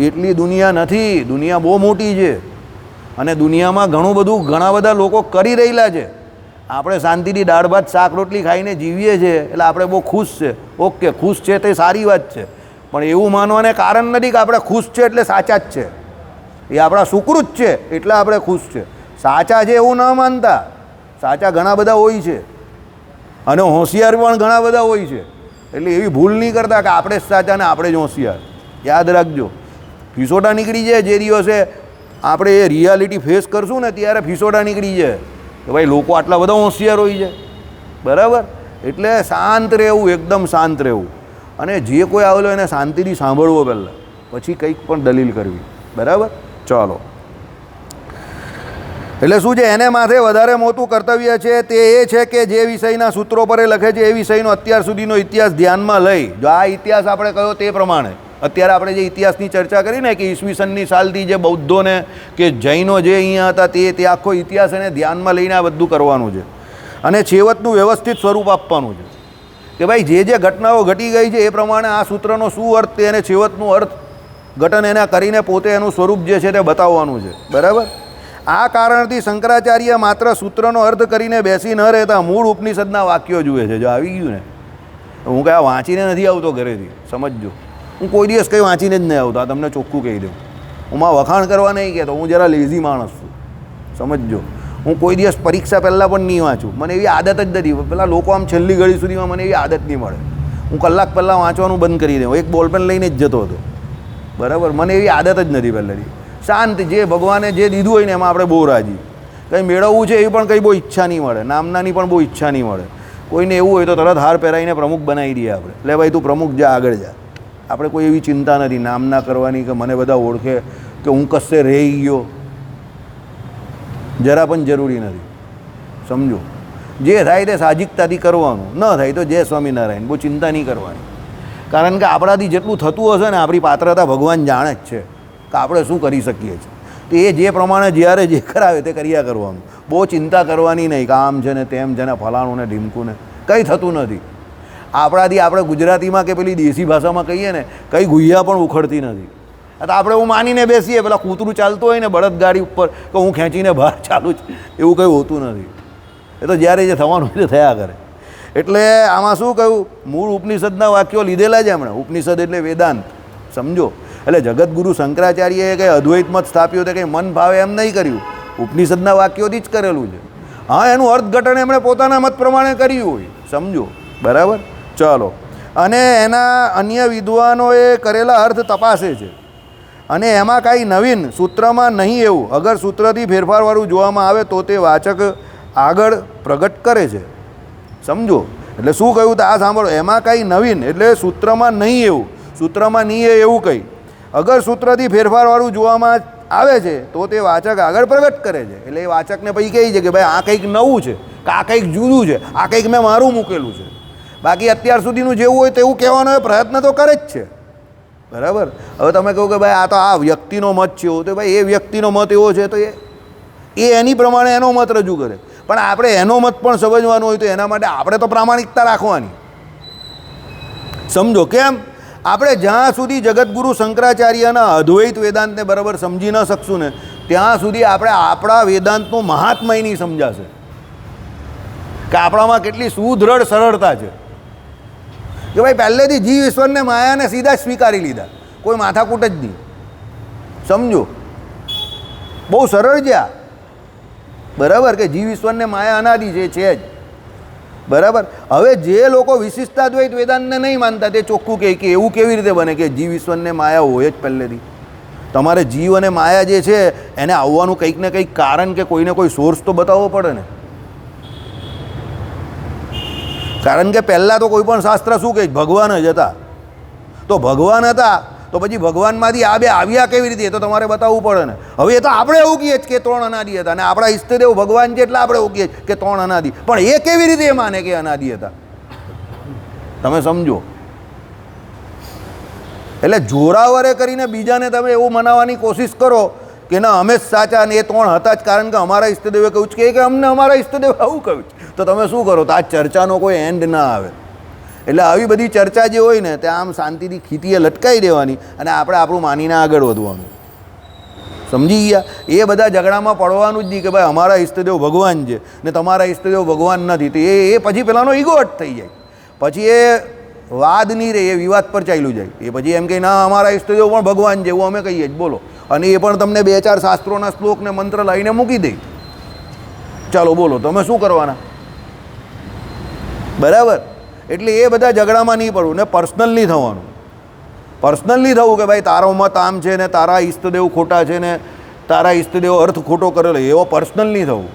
એટલી દુનિયા નથી. દુનિયા બહુ મોટી છે અને દુનિયામાં ઘણું બધું ઘણા બધા લોકો કરી રહેલા છે. આપણે શાંતિથી દાળ ભાત શાક રોટલી ખાઈને જીવીએ છીએ એટલે આપણે બહુ ખુશ છે. ઓકે, ખુશ છે તે સારી વાત છે. પણ એવું માનવાને કારણ નથી કે આપણે ખુશ છે એટલે સાચા જ છે, એ આપણા સુકૃત છે એટલે આપણે ખુશ છે. સાચા છે એવું ન માનતા, સાચા ઘણા બધા હોય છે અને હોશિયાર પણ ઘણા બધા હોય છે. એટલે એવી ભૂલ નહીં કરતા કે આપણે જ સાચા ને આપણે જ હોશિયાર. યાદ રાખજો, ફિસોડા નીકળી જાય જે દિવસે આપણે એ રિયાલિટી ફેસ કરશું ને ત્યારે ફિસોડા નીકળી જાય કે ભાઈ લોકો આટલા બધા હોશિયાર હોય છે. બરાબર? એટલે શાંત રહેવું, એકદમ શાંત રહેવું, અને જે કોઈ આવેલો એને શાંતિથી સાંભળવો પહેલાં, પછી કંઈક પણ દલીલ કરવી. બરાબર? ચાલો, એટલે શું છે, એને માથે વધારે મોટું કર્તવ્ય છે તે એ છે કે જે વિષયના સૂત્રો પર એ લખે છે એ વિષયનો અત્યાર સુધીનો ઇતિહાસ ધ્યાનમાં લઈ. જો આ ઇતિહાસ આપણે કહ્યો તે પ્રમાણે અત્યારે આપણે જે ઇતિહાસની ચર્ચા કરી ને કે ઈસવીસનની સાલથી જે બૌદ્ધોને કે જૈનો જે અહીંયા હતા તે આખો ઇતિહાસ એને ધ્યાનમાં લઈને આ બધું કરવાનું છે અને છેવટનું વ્યવસ્થિત સ્વરૂપ આપવાનું છે કે ભાઈ જે ઘટનાઓ ઘટી ગઈ છે એ પ્રમાણે આ સૂત્રનો શું અર્થ તે અને છેવટનું અર્થ ઘટન એના કરીને પોતે એનું સ્વરૂપ જે છે તે બતાવવાનું છે. બરાબર? આ કારણથી શંકરાચાર્ય માત્ર સૂત્રનો અર્થ કરીને બેસી ન રહેતા મૂળ ઉપનિષદના વાક્યો જુએ છે. જો આવી ગયું ને, હું કંઈ વાંચીને નથી આવતો ઘરેથી, સમજજો. હું કોઈ દિવસ કંઈ વાંચીને જ નહીં આવતો, આ તમને ચોખ્ખું કહી દઉં. હું માં વખાણ કરવા નહીં કહેતો, હું જરા લેઝી માણસ છું, સમજજો. હું કોઈ દિવસ પરીક્ષા પહેલાં પણ નહીં વાંચું, મને એવી આદત જ નથી. પેલા લોકો આમ છેલ્લી ઘડી સુધીમાં મને એવી આદત નહીં મળે. હું કલાક પહેલાં વાંચવાનું બંધ કરી દઉં, એક બોલપેન લઈને જ જતો હતો. બરાબર? મને એવી આદત જ નથી પહેલેથી. શાંત, જે ભગવાને જે દીધું હોય ને એમાં આપણે બહુ રાજી. કંઈ મેળવવું છે એ પણ કંઈ બહુ ઈચ્છા નહીં મળે, નામનાની પણ બહુ ઈચ્છા નહીં મળે. કોઈને એવું હોય તો તરત હાર પહેરાવીને પ્રમુખ બનાવી દઈએ આપણે, એટલે ભાઈ તું પ્રમુખ જા, આગળ જા. આપણે કોઈ એવી ચિંતા નથી નામના કરવાની કે મને બધા ઓળખે કે હું કશે રહી ગયો, જરા પણ જરૂરી નથી. સમજો, જે થાય તે સાહજિકતાથી કરવાનું, ન થાય તો જય સ્વામિનારાયણ, બહુ ચિંતા નહીં કરવાની. કારણ કે આપણાથી જેટલું થતું હશે ને આપણી પાત્રતા ભગવાન જાણે જ છે કે આપણે શું કરી શકીએ છીએ. તો એ જે પ્રમાણે જ્યારે જે કરાવે તે કર્યા કરવાનું, બહુ ચિંતા કરવાની નહીં કે આમ છે ને તેમ છે ને ફલાણું ને ઢીમકું ને, કંઈ થતું નથી. આપણાથી આપણે ગુજરાતીમાં કે પેલી દેશી ભાષામાં કહીએ ને, કંઈ ગુહ્યા પણ ઉખડતી નથી. તો આપણે હું માનીને બેસીએ, પેલા કૂતરું ચાલતું હોય ને બળદગાડી ઉપર કે હું ખેંચીને બહાર ચાલું છું, એવું કંઈ હોતું નથી. એ તો જ્યારે જે થવાનું હોય તે થયા કરે. એટલે આમાં શું કહ્યું, મૂળ ઉપનિષદના વાક્યો લીધેલા જ એમણે. ઉપનિષદ એટલે વેદાંત, સમજો. એટલે જગતગુરુ શંકરાચાર્યએ કંઈ અદ્વૈત મત સ્થાપ્યો તે કંઈ મન ભાવે એમ નહીં કર્યું, ઉપનિષદના વાક્યોથી જ કરેલું છે. હા, એનું અર્થઘટન એમણે પોતાના મત પ્રમાણે કર્યું હોય, સમજો. બરાબર? ચાલો, અને એના અન્ય વિદ્વાનોએ કરેલા અર્થ તપાસે છે અને એમાં કાંઈ નવીન સૂત્રમાં નહીં એવું અગર સૂત્રથી ફેરફારવાળું જોવામાં આવે તો તે વાચક આગળ પ્રગટ કરે છે. સમજો, એટલે શું કહ્યું તો આ સાંભળો, એમાં કાંઈ નવીન એટલે સૂત્રમાં નહીં એવું, સૂત્રમાં નહીં એવું કંઈ અગર સૂત્રથી ફેરફારવાળું જોવામાં આવે છે તો તે વાચક આગળ પ્રગટ કરે છે. એટલે એ વાચકને પછી કહે છે કે ભાઈ આ કંઈક નવું છે, કે આ કંઈક જુદું છે, આ કંઈક મેં મારું મૂકેલું છે. બાકી અત્યાર સુધીનું જેવું હોય તેવું કહેવાનો એ પ્રયત્ન તો કરે જ છે. બરાબર? હવે તમે કહો કે ભાઈ આ તો આ વ્યક્તિનો મત છે, તો ભાઈ એ વ્યક્તિનો મત એવો છે તો એ એની પ્રમાણે એનો મત રજૂ કરે. પણ આપણે એનો મત પણ સમજવાનો હોય તો એના માટે આપણે તો પ્રામાણિકતા રાખવાની. સમજો, કેમ? આપણે જ્યાં સુધી જગતગુરુ શંકરાચાર્યના અદ્વૈત વેદાંતને બરાબર સમજી ન શકશું ને ત્યાં સુધી આપણે આપણા વેદાંતનું મહાત્મય નહીં સમજાશે કે આપણામાં કેટલી સુદૃઢ સરળતા છે કે ભાઈ પહેલેથી જીવ ઈશ્વરને માયાને સીધા જ સ્વીકારી લીધા, કોઈ માથાકૂટ જ નહીં. સમજો, બહુ સરળ છે આ. બરાબર? કે જીવ ઈશ્વરને માયા અનાદિ છે જ. બરાબર? હવે જે લોકો વિશિષ્ટાદ્વૈત વેદાંતને નહીં માનતા તે ચોખ્ખું કહે કે એવું કેવી રીતે બને કે જીવ ઈશ્વરને માયા હોય જ પહેલેથી. તમારે જીવ અને માયા જે છે એને આવવાનું કંઈક ને કંઈક કારણ કે કોઈને કોઈ સોર્સ તો બતાવવો પડે ને. કારણ કે પહેલાં તો કોઈ પણ શાસ્ત્ર શું કહે, ભગવાન જ હતા. તો ભગવાન હતા તો પછી ભગવાનમાંથી આ બે આવ્યા કેવી રીતે, તો તમારે બતાવવું પડે ને. હવે એ તો આપણે એવું કહીએ કે 3 અનાદિ હતા અને આપણા ઈષ્ટદેવ ભગવાન છે એટલે આપણે એવું કહીએ કે 3 અનાદિ, પણ એ કેવી રીતે એ માને કે અનાદિ હતા? તમે સમજો. એટલે જોરાવરે કરીને બીજાને તમે એવું મનાવવાની કોશિશ કરો કે ના અમે જ સાચા ને એ 3 હતા જ કારણ કે અમારા ઈષ્ટદેવે કહ્યું છે કે અમને અમારા ઈષ્ટદેવે આવું કહ્યું છે, તો તમે શું કરો? તો આ ચર્ચાનો કોઈ એન્ડ ના આવે. એટલે આવી બધી ચર્ચા જે હોય ને તે આમ શાંતિથી ખીતીએ લટકાવી દેવાની અને આપણે આપણું માનીને આગળ વધવાનું. સમજી ગયા? એ બધા ઝઘડામાં પડવાનું જ નહીં કે ભાઈ અમારા ઈષ્ટદેવ ભગવાન છે ને તમારા ઈષ્ટદેવ ભગવાન નથી, તો એ પછી પેલાનો ઈગો હટ થઈ જાય. પછી એ વાદ નહીં રહે, એ વિવાદ પર ચાલ્યું જાય. એ પછી એમ કે ના અમારા ઈષ્ટદેવ પણ ભગવાન જેવું અમે કહીએ જ, બોલો. અને એ પણ તમને 2-4 શાસ્ત્રોના શ્લોક ને મંત્ર લાવીને મૂકી દે. ચાલો બોલો, તમે શું કરવાના? બરાબર. એટલે એ બધા ઝઘડામાં નહીં પડવું ને પર્સનલ નહીં થવાનું. પર્સનલ નહીં થવું કે ભાઈ તારો મત આમ છે ને તારા ઈષ્ટદેવ ખોટા છે ને તારા ઈષ્ટદેવ અર્થ ખોટો કરેલો, એવો પર્સનલ નહીં થવું.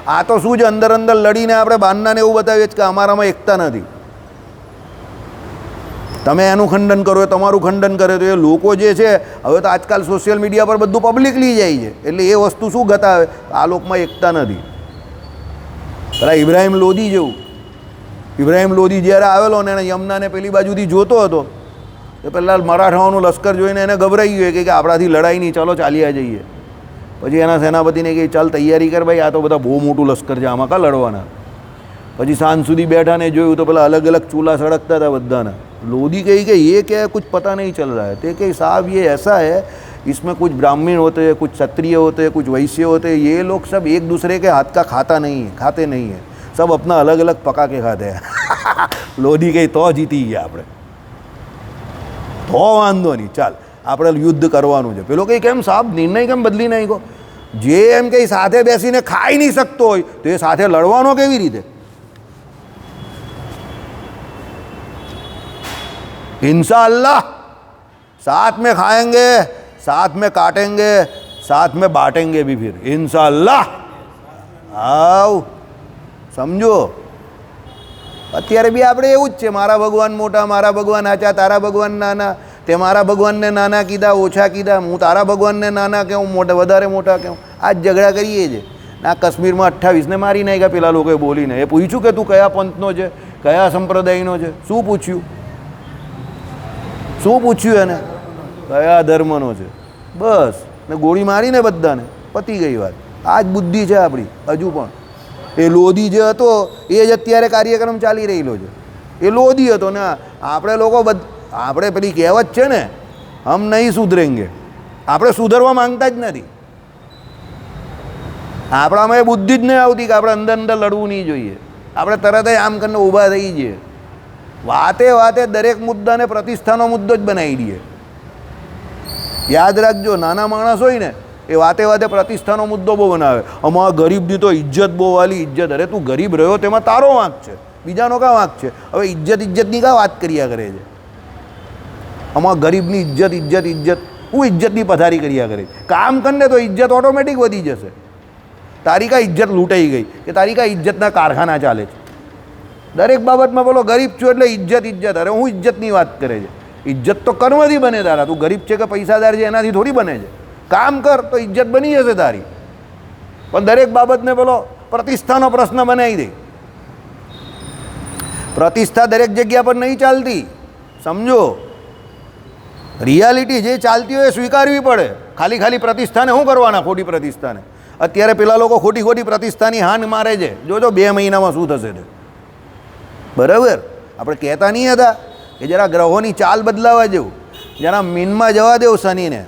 આ તો શું છે, અંદર અંદર લડીને આપણે બહારનાને એવું બતાવીએ કે અમારામાં એકતા નથી. તમે એનું ખંડન કરો, એ તમારું ખંડન કરે, તો એ લોકો જે છે હવે તો આજકાલ સોશિયલ મીડિયા પર બધું પબ્લિકલી જાય છે, એટલે એ વસ્તુ શું ગતાવે, આ લોકમાં એકતા નથી. પેલા ઇબ્રાહિમ લોધી જેવું, ઇબ્રાહિમ લોધી જ્યારે આવેલો ને એને યમુનાને પેલી બાજુથી જોતો હતો, તો પહેલાં મરાઠાઓનું લશ્કર જોઈને એને ગભરાઈ ગયું કે આપણાથી લડાઈ નહીં, ચાલો ચાલ્યા જઈએ. પછી એના સેનાપતિને કહે ચાલ તૈયારી કર ભાઈ, આ તો બધા બહુ મોટું લશ્કર છે, આમાં કાં લડવાના. પછી સાંજ સુધી બેઠા ને જોયું તો પેલા અલગ અલગ ચૂલા સળગતા હતા બધાના. लोधी कही कि ये क्या है, कुछ पता नहीं चल रहा है. तो कि साहब ये ऐसा है, इसमें कुछ ब्राह्मण होते हैं, कुछ क्षत्रिय होते हैं, कुछ वैश्य होते हैं, ये लोग सब एक दूसरे के हाथ का खाते नहीं है, सब अपना अलग अलग पका के खाते हैं. लोधी कही तो जीती ગયા આપણે, તો વાંધો નહીં, ચાલ આપણે યુદ્ધ કરવાનું છે. પેલો કહી કેમ સાહેબ નિર્ણય કેમ બદલી નાખ્યો? જે એમ કંઈ સાથે બેસીને ખાઈ નહીં શકતો હોય તો એ સાથે લડવાનો કેવી રીતે? इंशाअल्लाह साथ में खाएंगे, साथ में काटेंगे, साथ में बांटेंगे भी फिर इंशाअल्लाह. आओ समझो. અત્યારે બી આપણે એવું જ છે, મારા ભગવાન મોટા, મારા ભગવાન આચા, તારા ભગવાન નાના. તે મારા ભગવાનને નાના કીધા, ઓછા કીધા, હું તારા ભગવાનને નાના કહું, મોટા વધારે મોટા કહું. આ જ ઝઘડા કરીએ છીએ. ના કશ્મીરમાં 28ને મારી નાખ્યા પેલા લોકોએ બોલીને. એ પૂછ્યું કે તું કયા પંથનો છે, કયા સંપ્રદાયનો છે? શું પૂછ્યું? શું પૂછ્યું એને? કયા ધર્મનો છે? બસ. ને ગોળી મારીને બધાને, પતી ગઈ વાત. આ જ બુદ્ધિ છે આપણી હજુ પણ. એ લોધી જે હતો એ જ અત્યારે કાર્યક્રમ ચાલી રહેલો છે. એ લોધી હતો ને આપણે લોકો આપણે પેલી કહેવત છે ને, હમ નહીં સુધરેંગે. આપણે સુધરવા માંગતા જ નથી. આપણામાં એ બુદ્ધિ જ નહીં આવતી કે આપણે અંદર અંદર લડવું નહીં જોઈએ. આપણે તરત જ આમ કરીને ઊભા થઈ જઈએ. વાતે વાતે દરેક મુદ્દાને પ્રતિષ્ઠાનો મુદ્દો જ બનાવી દઈએ. યાદ રાખજો, નાના માણસ હોય ને એ વાતે વાતે પ્રતિષ્ઠાનો મુદ્દો બહુ બનાવે. અમારા ગરીબની તો ઇજ્જત બહુ વાલી ઇજ્જત. અરે તું ગરીબ રહ્યો તેમાં તારો વાંક છે, બીજાનો કાં વાંક છે? હવે ઇજ્જતની કાં વાત કર્યા કરે છે? અમારા ગરીબની ઇજ્જત હું ઇજ્જતની પથારી કર્યા કરે. કામ કરને તો ઇજ્જત ઓટોમેટિક વધી જશે. તારી કાં ઇજ્જત લૂંટાઈ ગઈ કે તારી કાં ઇજ્જતના કારખાના ચાલે છે? દરેક બાબતમાં બોલો ગરીબ છું એટલે ઇજ્જત. અરે હું ઇજ્જતની વાત કરે છે. ઇજ્જત તો કર્મથી બને તારા. તું ગરીબ છે કે પૈસાદાર છે એનાથી થોડી બને છે. કામ કર તો ઇજ્જત બની જશે તારી. પણ દરેક બાબતને બોલો પ્રતિષ્ઠાનો પ્રશ્ન બનાવી દે. પ્રતિષ્ઠા દરેક જગ્યા પર નહીં ચાલતી, સમજો. રિયાલિટી જે ચાલતી હોય એ સ્વીકારવી પડે. ખાલી પ્રતિષ્ઠાને શું કરવાના? ખોટી પ્રતિષ્ઠાને. અત્યારે પેલા લોકો ખોટી પ્રતિષ્ઠાની હાન મારે છે. જોજો 2 મહિનામાં શું થશે તે. બરાબર. આપણે કહેતા નહીં હતા કે જરા ગ્રહોની ચાલ બદલાવા જેવું, જરા મીનમાં જવા દેવું શનિને,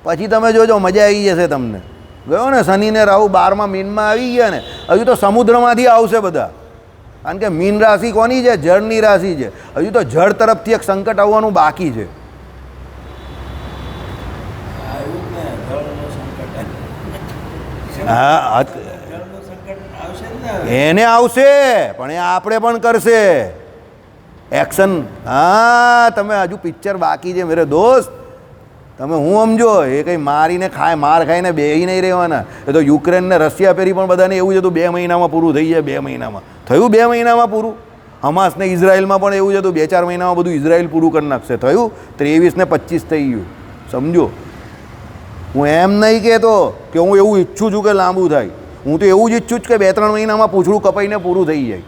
પછી તમે જોજો મજા આવી જશે તમને. ગયો ને શનિને રાહુ 12માં મીનમાં આવી ગયા ને, હજુ તો સમુદ્રમાંથી આવશે બધા. કારણ કે મીન રાશિ કોની છે? જળની રાશિ છે. હજુ તો જળ તરફથી એક સંકટ આવવાનું બાકી છે. હા, એને આવશે પણ એ આપણે પણ કરશે એક્શન. હા, તમે હજુ પિક્ચર બાકી છે મેરે દોસ્ત. તમે હું સમજો, એ કંઈ મારીને માર ખાઈને બેહી નહીં રહેવાના. એ તો યુક્રેન ને રશિયા પેરી પણ બધાને એવું જ હતું 2 મહિનામાં પૂરું થઈ જાય. 2 મહિનામાં થયું, 2 મહિનામાં પૂરું. હમાસ ને ઇઝરાયલમાં પણ એવું જ હતું 2-4 મહિનામાં બધું ઇઝરાયલ પૂરું કરી નાખશે. થયું 23 ને 25 થઈ ગયું. સમજો. હું એમ નહીં કહેતો કે હું એવું ઈચ્છું છું કે લાંબુ થાય. હું તો એવું જ ઈચ્છું છું કે 2-3 મહિનામાં પૂછડું કપાઈને પૂરું થઈ જાય.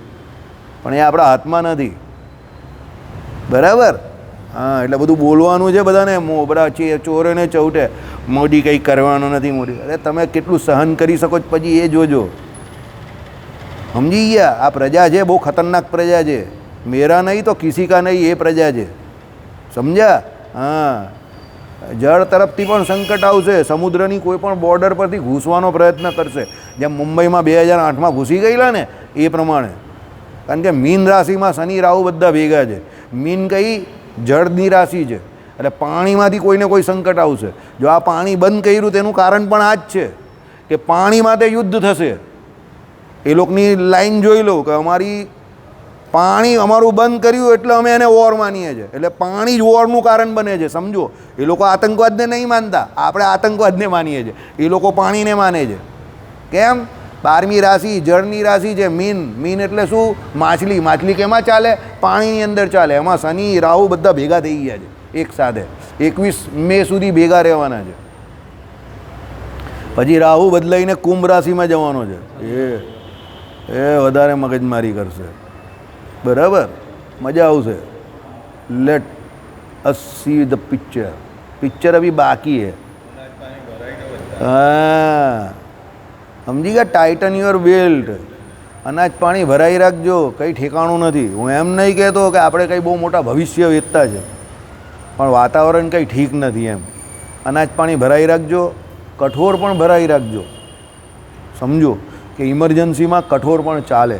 પણ એ આપણા હાથમાં નથી. બરાબર. હા, એટલે બધું બોલવાનું છે બધાને. બધા ચોરોને ચૌટે મોદી કંઈ કરવાનું નથી. મોદી, અરે તમે કેટલું સહન કરી શકો પછી એ જોજો. સમજી ગયા? આ પ્રજા છે બહુ ખતરનાક પ્રજા છે. મેરા નહીં તો કિસી કા નહીં, એ પ્રજા છે. સમજ્યા? હા, જળ તરફથી પણ સંકટ આવશે. સમુદ્રની કોઈ પણ બોર્ડર પરથી ઘૂસવાનો પ્રયત્ન કરશે. જેમ મુંબઈમાં 2008માં ઘૂસી ગયેલા ને એ પ્રમાણે. કારણ કે મીન રાશિમાં શનિ રાહુ બધા ભેગા છે. મીન કઈ જળની રાશિ છે, એટલે પાણીમાંથી કોઈને કોઈ સંકટ આવશે. જો આ પાણી બંધ કર્યું તેનું કારણ પણ આ જ છે કે પાણી માટે યુદ્ધ થશે. એ લોકોની લાઈન જોઈ લો કે અમારી પાણી અમારું બંધ કર્યું એટલે અમે એને વોર માનીએ છીએ, એટલે પાણી જ વોરનું કારણ બને છે. સમજો, એ લોકો આતંકવાદને નહીં માનતા, આપણે આતંકવાદને માનીએ છીએ, એ લોકો પાણીને માને છે. કેમ? 12મી રાશિ જળની રાશિ છે. મીન, મીન એટલે શું? માછલી. માછલી કેમાં ચાલે? પાણીની અંદર ચાલે. એમાં શનિ રાહુ બધા ભેગા થઈ ગયા છે એક સાથે. 21 મે સુધી ભેગા રહેવાના છે. પછી રાહુ બદલાઈને કુંભ રાશિમાં જવાનો છે. એ વધારે મગજમારી કરશે. બરાબર, મજા આવશે. Let S see the picture. Picture અભી બાકી હે. હા, સમજી ગયા? Titan your belt. અનાજ પાણી ભરાઈ રાખજો, કંઈ ઠેકાણું નથી. હું એમ નહીં કહેતો કે આપણે કંઈ બહુ મોટા ભવિષ્ય વેચતા છે, પણ વાતાવરણ કંઈ ઠીક નથી એમ. અનાજ પાણી ભરાઈ રાખજો, કઠોર પણ ભરાઈ રાખજો. સમજો કે ઇમરજન્સીમાં કઠોર પણ ચાલે,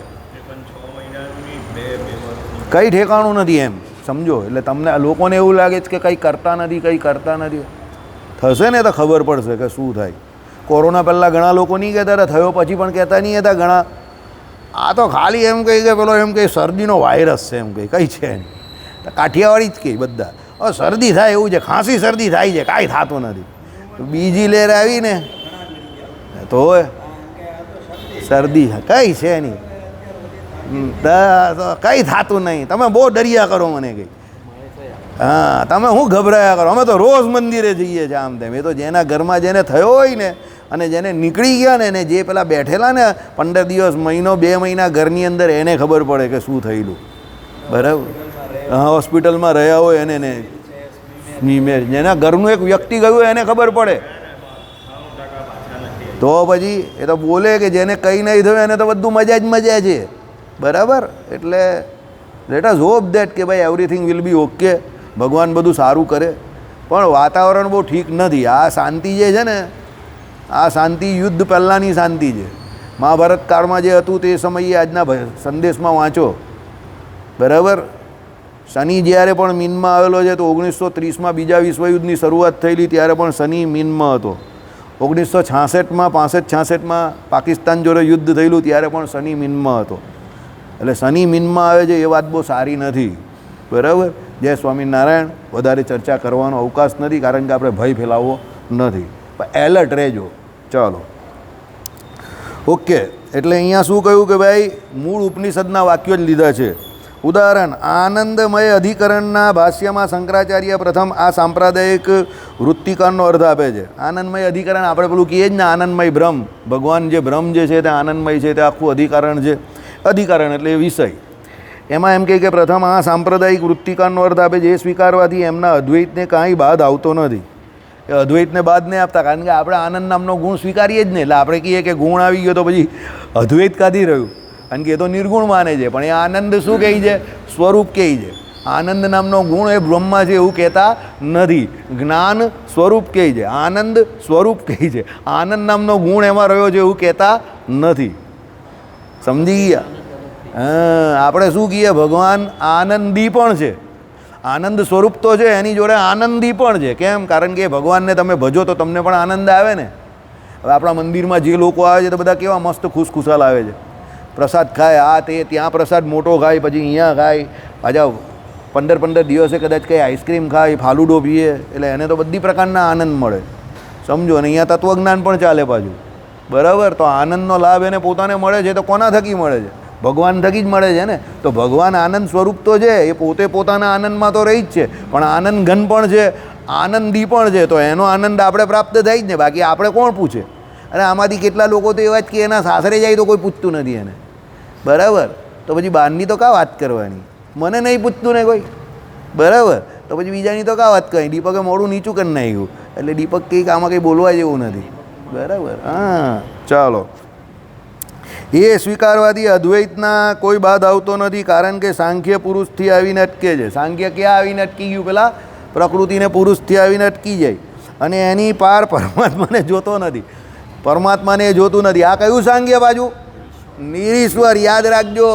કંઈ ઠેકાણું નથી એમ. સમજો, એટલે તમને લોકોને એવું લાગે છે કે કંઈ કરતા નથી, કંઈ કરતા નથી. થશે ને તો ખબર પડશે કે શું થાય. કોરોના પહેલાં ઘણા લોકો નહીં કહેતા હતા, થયો પછી પણ કહેતા નહીં હતા ઘણા. આ તો ખાલી એમ કહી કે પેલો એમ કહે શરદીનો વાયરસ છે, એમ કહી કંઈ છે નહીં. કાઠિયાવાડી જ કહે બધા, હવે શરદી થાય એવું છે, ખાંસી શરદી થાય છે, કાંઈ થતું નથી. બીજી લહેર આવીને તો શરદી કંઈ છે નહીં, કંઈ થતું નહીં. તમે બહુ ડર્યા કરો મને કંઈ. હા, તમે શું ગભરાયા કરો? અમે તો રોજ મંદિરે જઈએ છીએ આમ તેમ. એ તો જેના ઘરમાં જેને થયો હોય ને, અને જેને નીકળી ગયા ને, જે પેલા બેઠેલા ને 15 દિવસ, મહિનો, 2 મહિના ઘરની અંદર, એને ખબર પડે કે શું થયેલું. બરાબર? હા, હોસ્પિટલમાં રહ્યા હોય એને જેના ઘરનું એક વ્યક્તિ ગયું એને ખબર પડે. તો પછી એ તો બોલે કે જેને કંઈ નહીં થયું એને તો બધું મજા જ મજા છે. બરાબર? એટલે લેટ અસ હોપ ધેટ કે ભાઈ એવરીથિંગ વિલ બી ઓકે. ભગવાન બધું સારું કરે. પણ વાતાવરણ બહુ ઠીક નથી. આ શાંતિ જે છે ને, આ શાંતિ યુદ્ધ પહેલાંની શાંતિ છે. મહાભારત કાળમાં જે હતું તે સમયે આજના સંદેશમાં વાંચો. બરાબર? શનિ જ્યારે પણ મીનમાં આવેલો છે, તો 1930માં બીજા વિશ્વયુદ્ધની શરૂઆત થયેલી ત્યારે પણ શનિ મીનમાં હતો. 1966માં 65-66માં પાકિસ્તાન જોડે યુદ્ધ થયેલું ત્યારે પણ શનિ મીનમાં હતો. એટલે શનિ મીનમાં આવે છે એ વાત બહુ સારી નથી. બરાબર? જય સ્વામિનારાયણ. વધારે ચર્ચા કરવાનો અવકાશ નથી, કારણ કે આપણે ભય ફેલાવવો નથી, પણ એલર્ટ રહેજો. ચાલો, ઓકે. એટલે અહીંયા શું કહ્યું કે ભાઈ મૂળ ઉપનિષદના વાક્યો જ લીધા છે. ઉદાહરણ, આનંદમય અધિકરણના ભાષ્યમાં શંકરાચાર્ય પ્રથમ આ સાંપ્રદાયિક વૃત્તિકારનો અર્થ આપે છે. આનંદમય અધિકરણ આપણે પેલું કહીએ જ ને, આનંદમય બ્રહ્મ. ભગવાન જે બ્રહ્મ જે છે તે આનંદમય છે, તે આખું અધિકરણ છે. અધિકરણ એટલે વિષય. એમાં એમ કહે કે પ્રથમ આ સાંપ્રદાયિક વૃત્તિકારનો અર્થ આપે છે. એ સ્વીકારવાથી એમના અદ્વૈતને કાંઈ બાદ આવતો નથી. એ અદ્વૈતને બાદ નહીં આપતા, કારણ કે આપણે આનંદ નામનો ગુણ સ્વીકારીએ જ નહીં. એટલે આપણે કહીએ કે ગુણ આવી ગયો તો પછી અદ્વૈત કાઢી રહ્યું, કારણ કે એ તો નિર્ગુણ માને છે. પણ એ આનંદ શું કહે છે? સ્વરૂપ કહે છે. આનંદ નામનો ગુણ એ બ્રહ્મા છે એવું કહેતા નથી. જ્ઞાન સ્વરૂપ કહે છે, આનંદ સ્વરૂપ કહે છે. આનંદ નામનો ગુણ એમાં રહ્યો છે એવું કહેતા નથી. સમજી ગયા? હા, આપણે શું કહીએ? ભગવાન આનંદી પણ છે. આનંદ સ્વરૂપ તો છે, એની જોડે આનંદી પણ છે. કેમ? કારણ કે ભગવાનને તમે ભજો તો તમને પણ આનંદ આવે ને. હવે આપણા મંદિરમાં જે લોકો આવે છે તો બધા કેવા મસ્ત ખુશખુશાલ આવે છે. પ્રસાદ ખાય, આ તે, ત્યાં પ્રસાદ મોટો ખાય, પછી અહીંયા ખાય, પાછા 15 દિવસે કદાચ કંઈ આઈસ્ક્રીમ ખાય, ફાલુડો પીએ, એટલે એને તો બધી પ્રકારના આનંદ મળે. સમજો. અને અહીંયા તત્વજ્ઞાન પણ ચાલે પાછું. બરાબર? તો આનંદનો લાભ એને પોતાને મળે છે તો કોના થકી મળે છે? ભગવાન થકી જ મળે છે ને. તો ભગવાન આનંદ સ્વરૂપ તો છે, એ પોતે પોતાના આનંદમાં તો રહી જ છે, પણ આનંદ ઘન પણ છે, આનંદી પણ છે. તો એનો આનંદ આપણે પ્રાપ્ત થાય જ ને. બાકી આપણે કોણ પૂછે? અને આમાંથી કેટલા લોકો તો એવા જ કે એના સાસરે જાય તો કોઈ પૂછતું નથી એને. બરાબર? તો પછી બહારની તો કાં વાત કરવાની? મને નહીં પૂછતું ને કોઈ. બરાબર? તો પછી બીજાની તો કાં વાત કરવાની? દીપકે મોડું નીચું કરી નાખ્યું, એટલે દીપક કંઈક આમાં કંઈ બોલવા જેવું નથી. બરાબર? હા, ચાલો. એ સ્વીકારવાથી અદ્વૈતના કોઈ બાદ આવતો નથી, કારણ કે સાંખ્ય પુરુષથી આવીને અટકે છે. સાંખ્ય ક્યાં આવીને અટકી ગયું? પેલા પ્રકૃતિને પુરુષથી આવીને અટકી જાય, અને એની પાર પરમાત્માને જોતો નથી. પરમાત્માને જોતું નથી. આ કયું સાંખ્ય? બાજુ નિરીશ્વર. યાદ રાખજો.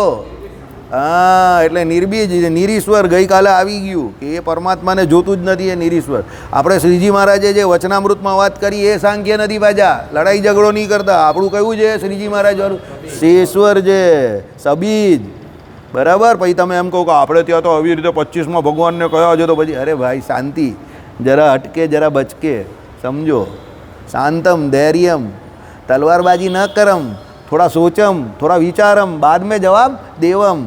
હા, એટલે નિર્બીજ નિરીશ્વર ગઈકાલે આવી ગયું કે એ પરમાત્માને જોતું જ નથી, એ નિરીશ્વર. આપણે શ્રીજી મહારાજે જે વચનામૃતમાં વાત કરી એ સાંખ્ય નથી પાછા, લડાઈ ઝઘડો નહીં કરતા. આપણું કયું છે શ્રીજી મહારાજ વાળું? શેશ્વર છે, સબીજ. બરાબર. પછી તમે એમ કહો કે આપણે ત્યાં તો આવી રીતે 25માં ભગવાનને કયા છે, તો પછી અરે ભાઈ શાંતિ, જરા હટકે જરા બચકે, સમજો. શાંતમ ધૈર્યમ, તલવારબાજી ન કરમ, થોડા સોચમ, થોડા વિચારમ, બાદ મેં જવાબ દેવમ.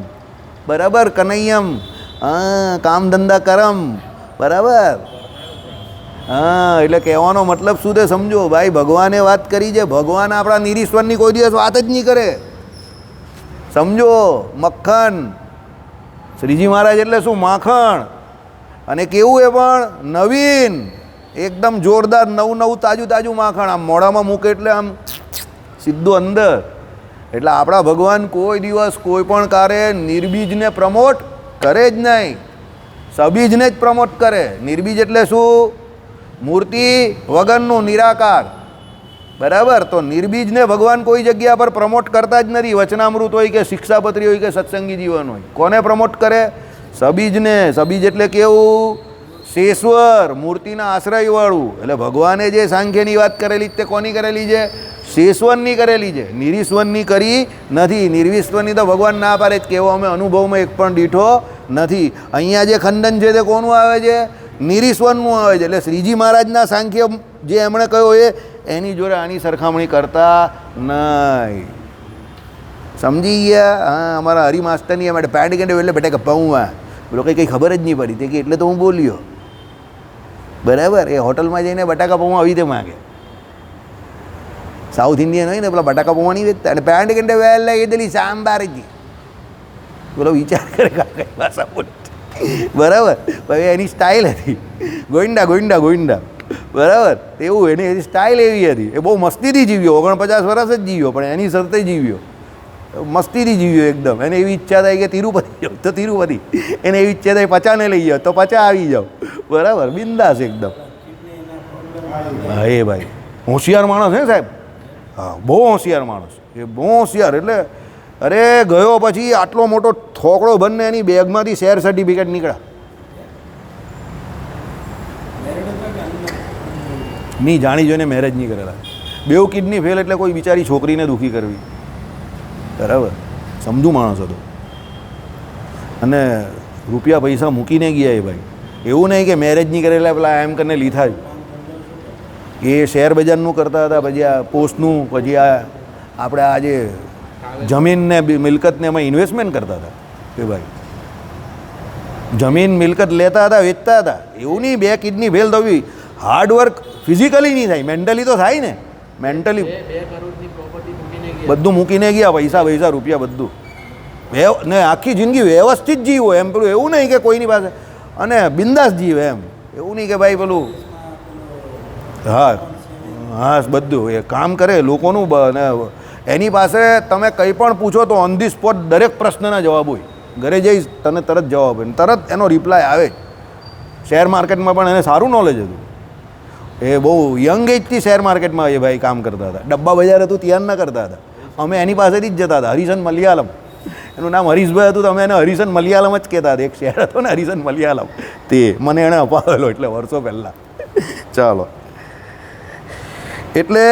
બરાબર. કનૈયમ, હા, કામ ધંધા કરમ. બરાબર. હા, એટલે કહેવાનો મતલબ શું તે સમજો ભાઈ. ભગવાને વાત કરી છે, ભગવાન આપણા નિરીશ્વરની કોઈ દિવસ વાત જ નહીં કરે, સમજો. મક્ખન, શ્રીજી મહારાજ એટલે શું? માખણ. અને કેવું એ પણ નવીન, એકદમ જોરદાર, નવું તાજું તાજું માખણ. આમ મોઢામાં મૂકે એટલે આમ સીધું અંદર. એટલે આપણા ભગવાન કોઈ દિવસ કોઈ પણ કાર્ય નિર્બીજને પ્રમોટ કરે જ નહીં, સબીજને જ પ્રમોટ કરે. નિર્બીજ એટલે શું? મૂર્તિ વગરનું, નિરાકાર. બરાબર. તો નિર્બીજને ભગવાન કોઈ જગ્યા પર પ્રમોટ કરતા જ નથી. વચનામૃત હોય કે શિક્ષાપત્રી હોય કે સત્સંગી જીવન હોય, કોને પ્રમોટ કરે? સબીજને. સબીજ એટલે કેવું? શેશ્વર, મૂર્તિના આશ્રયવાળું. એટલે ભગવાને જે સાંખ્યની વાત કરેલી તે કોની કરેલી છે? શેશ્વરની કરેલી છે, નિરીશ્વરની કરી નથી. નિર્વિશ્વરની તો ભગવાન ના પાડે જ, કેવો અમે અનુભવમાં એક પણ દીઠો નથી. અહીંયા જે ખંડન છે તે કોનું આવે છે? નિરીશ્વરનું આવે છે. એટલે શ્રીજી મહારાજના સાંખ્ય જે એમણે કહ્યું એ એની જોડે આની સરખામણી કરતા નહીં. સમજી ગયા? હા, અમારા હરિ માસ્ટરની માટે પેન્ટ કેન્ડે એટલે બેટા કપાવું પેલો કંઈ ખબર જ નહીં પડી તે કે એટલે તો હું બોલ્યો. બરાબર. એ હોટલમાં જઈને બટાકા પૌવા આવી રીતે માગે. સાઉથ ઇન્ડિયન હોય ને પેલા બટાકા પૌવા નહીં વેચતા, અને પેન્ટ કેન્ડે વહેલા એ દેલી સાંબાર જ પેલો વિચાર કરે કઈ ભાષા બોલે. બરાબર. હવે એની સ્ટાઇલ હતી ગોઈંડા ગોઈંડા ગોઈંડા. બરાબર. એવું એની એની સ્ટાઇલ એવી હતી. એ બહુ મસ્તીથી જીવ્યો, 49 વર્ષ જ જીવ્યો, પણ એની શરતે જીવ્યો, મસ્તીથી જીવ્યો એકદમ. એને એવી ઈચ્છા થાય કે તિરુપતિ જાઓ તો તિરુપતિ, એને એવી ઈચ્છા થાય 50 લઈ જાઓ તો 50 આવી જાઓ. બરાબર. બિંદાસ એકદમ. હા એ ભાઈ હોશિયાર માણસ હે સાહેબ. હા, બહુ હોશિયાર માણસ. એ બહુ હોશિયાર. એટલે અરે ગયો પછી આટલો મોટો થોકડો બંને એની બેગમાંથી શેર સર્ટિફિકેટ નીકળ્યા. નહીં, જાણી જોઈને મેરેજ નહીં કરેલા. બેઉ કિડની ફેલ, એટલે કોઈ બિચારી છોકરીને દુઃખી કરવી. બરાબર. સમજુ માણસ હતો. અને રૂપિયા પૈસા મૂકીને ગયા એ ભાઈ. એવું નહીં કે મેરેજ નહીં કરેલા પેલા એમ કરીને લીધા જ. એ શેર બજારનું કરતા હતા, પછી આ પોસ્ટનું, પછી આ આપણે આ જે જમીનને મિલકતને એમાં ઇન્વેસ્ટમેન્ટ કરતા હતા એ ભાઈ. જમીન મિલકત લેતા હતા, વેચતા હતા. એવું નહીં બે કિડની ફેલ થવી. હાર્ડવર્ક ફિઝિકલી નહીં થાય, મેન્ટલી તો થાય ને. મેન્ટલી બધું મૂકીને ગયા, પૈસા રૂપિયા બધું. ને આખી જિંદગી વ્યવસ્થિત જીવો એમ. પેલું એવું નહીં કે કોઈની પાસે, અને બિંદાસ જીવે એમ. એવું નહીં કે ભાઈ પેલું હા હા બધું એ કામ કરે લોકોનું. ને એની પાસે તમે કંઈ પણ પૂછો તો ઓન ધી સ્પોટ દરેક પ્રશ્નના જવાબ હોય. ઘરે જઈશ તને તરત જવાબ હોય, તરત એનો રિપ્લાય આવે. શેર માર્કેટમાં પણ એને સારું નોલેજ હતું. એ બહુ યંગ એજથી શેર માર્કેટમાં એ ભાઈ કામ કરતા હતા. ડબ્બા બજાર હતું ત્યાં ના કરતા હતા. અમે એની પાસેથી જ જતા હતા. હરિશન મલયાલમ, એનું નામ હરીશભાઈ હતું, તો અમે એને હરિશન મલયાલમ જ કહેતા હતા. એક શેર હતો ને હરિશન મલયાલમ, તે મને એણે અપાવેલો એટલે વર્ષો પહેલાં. ચાલો, એટલે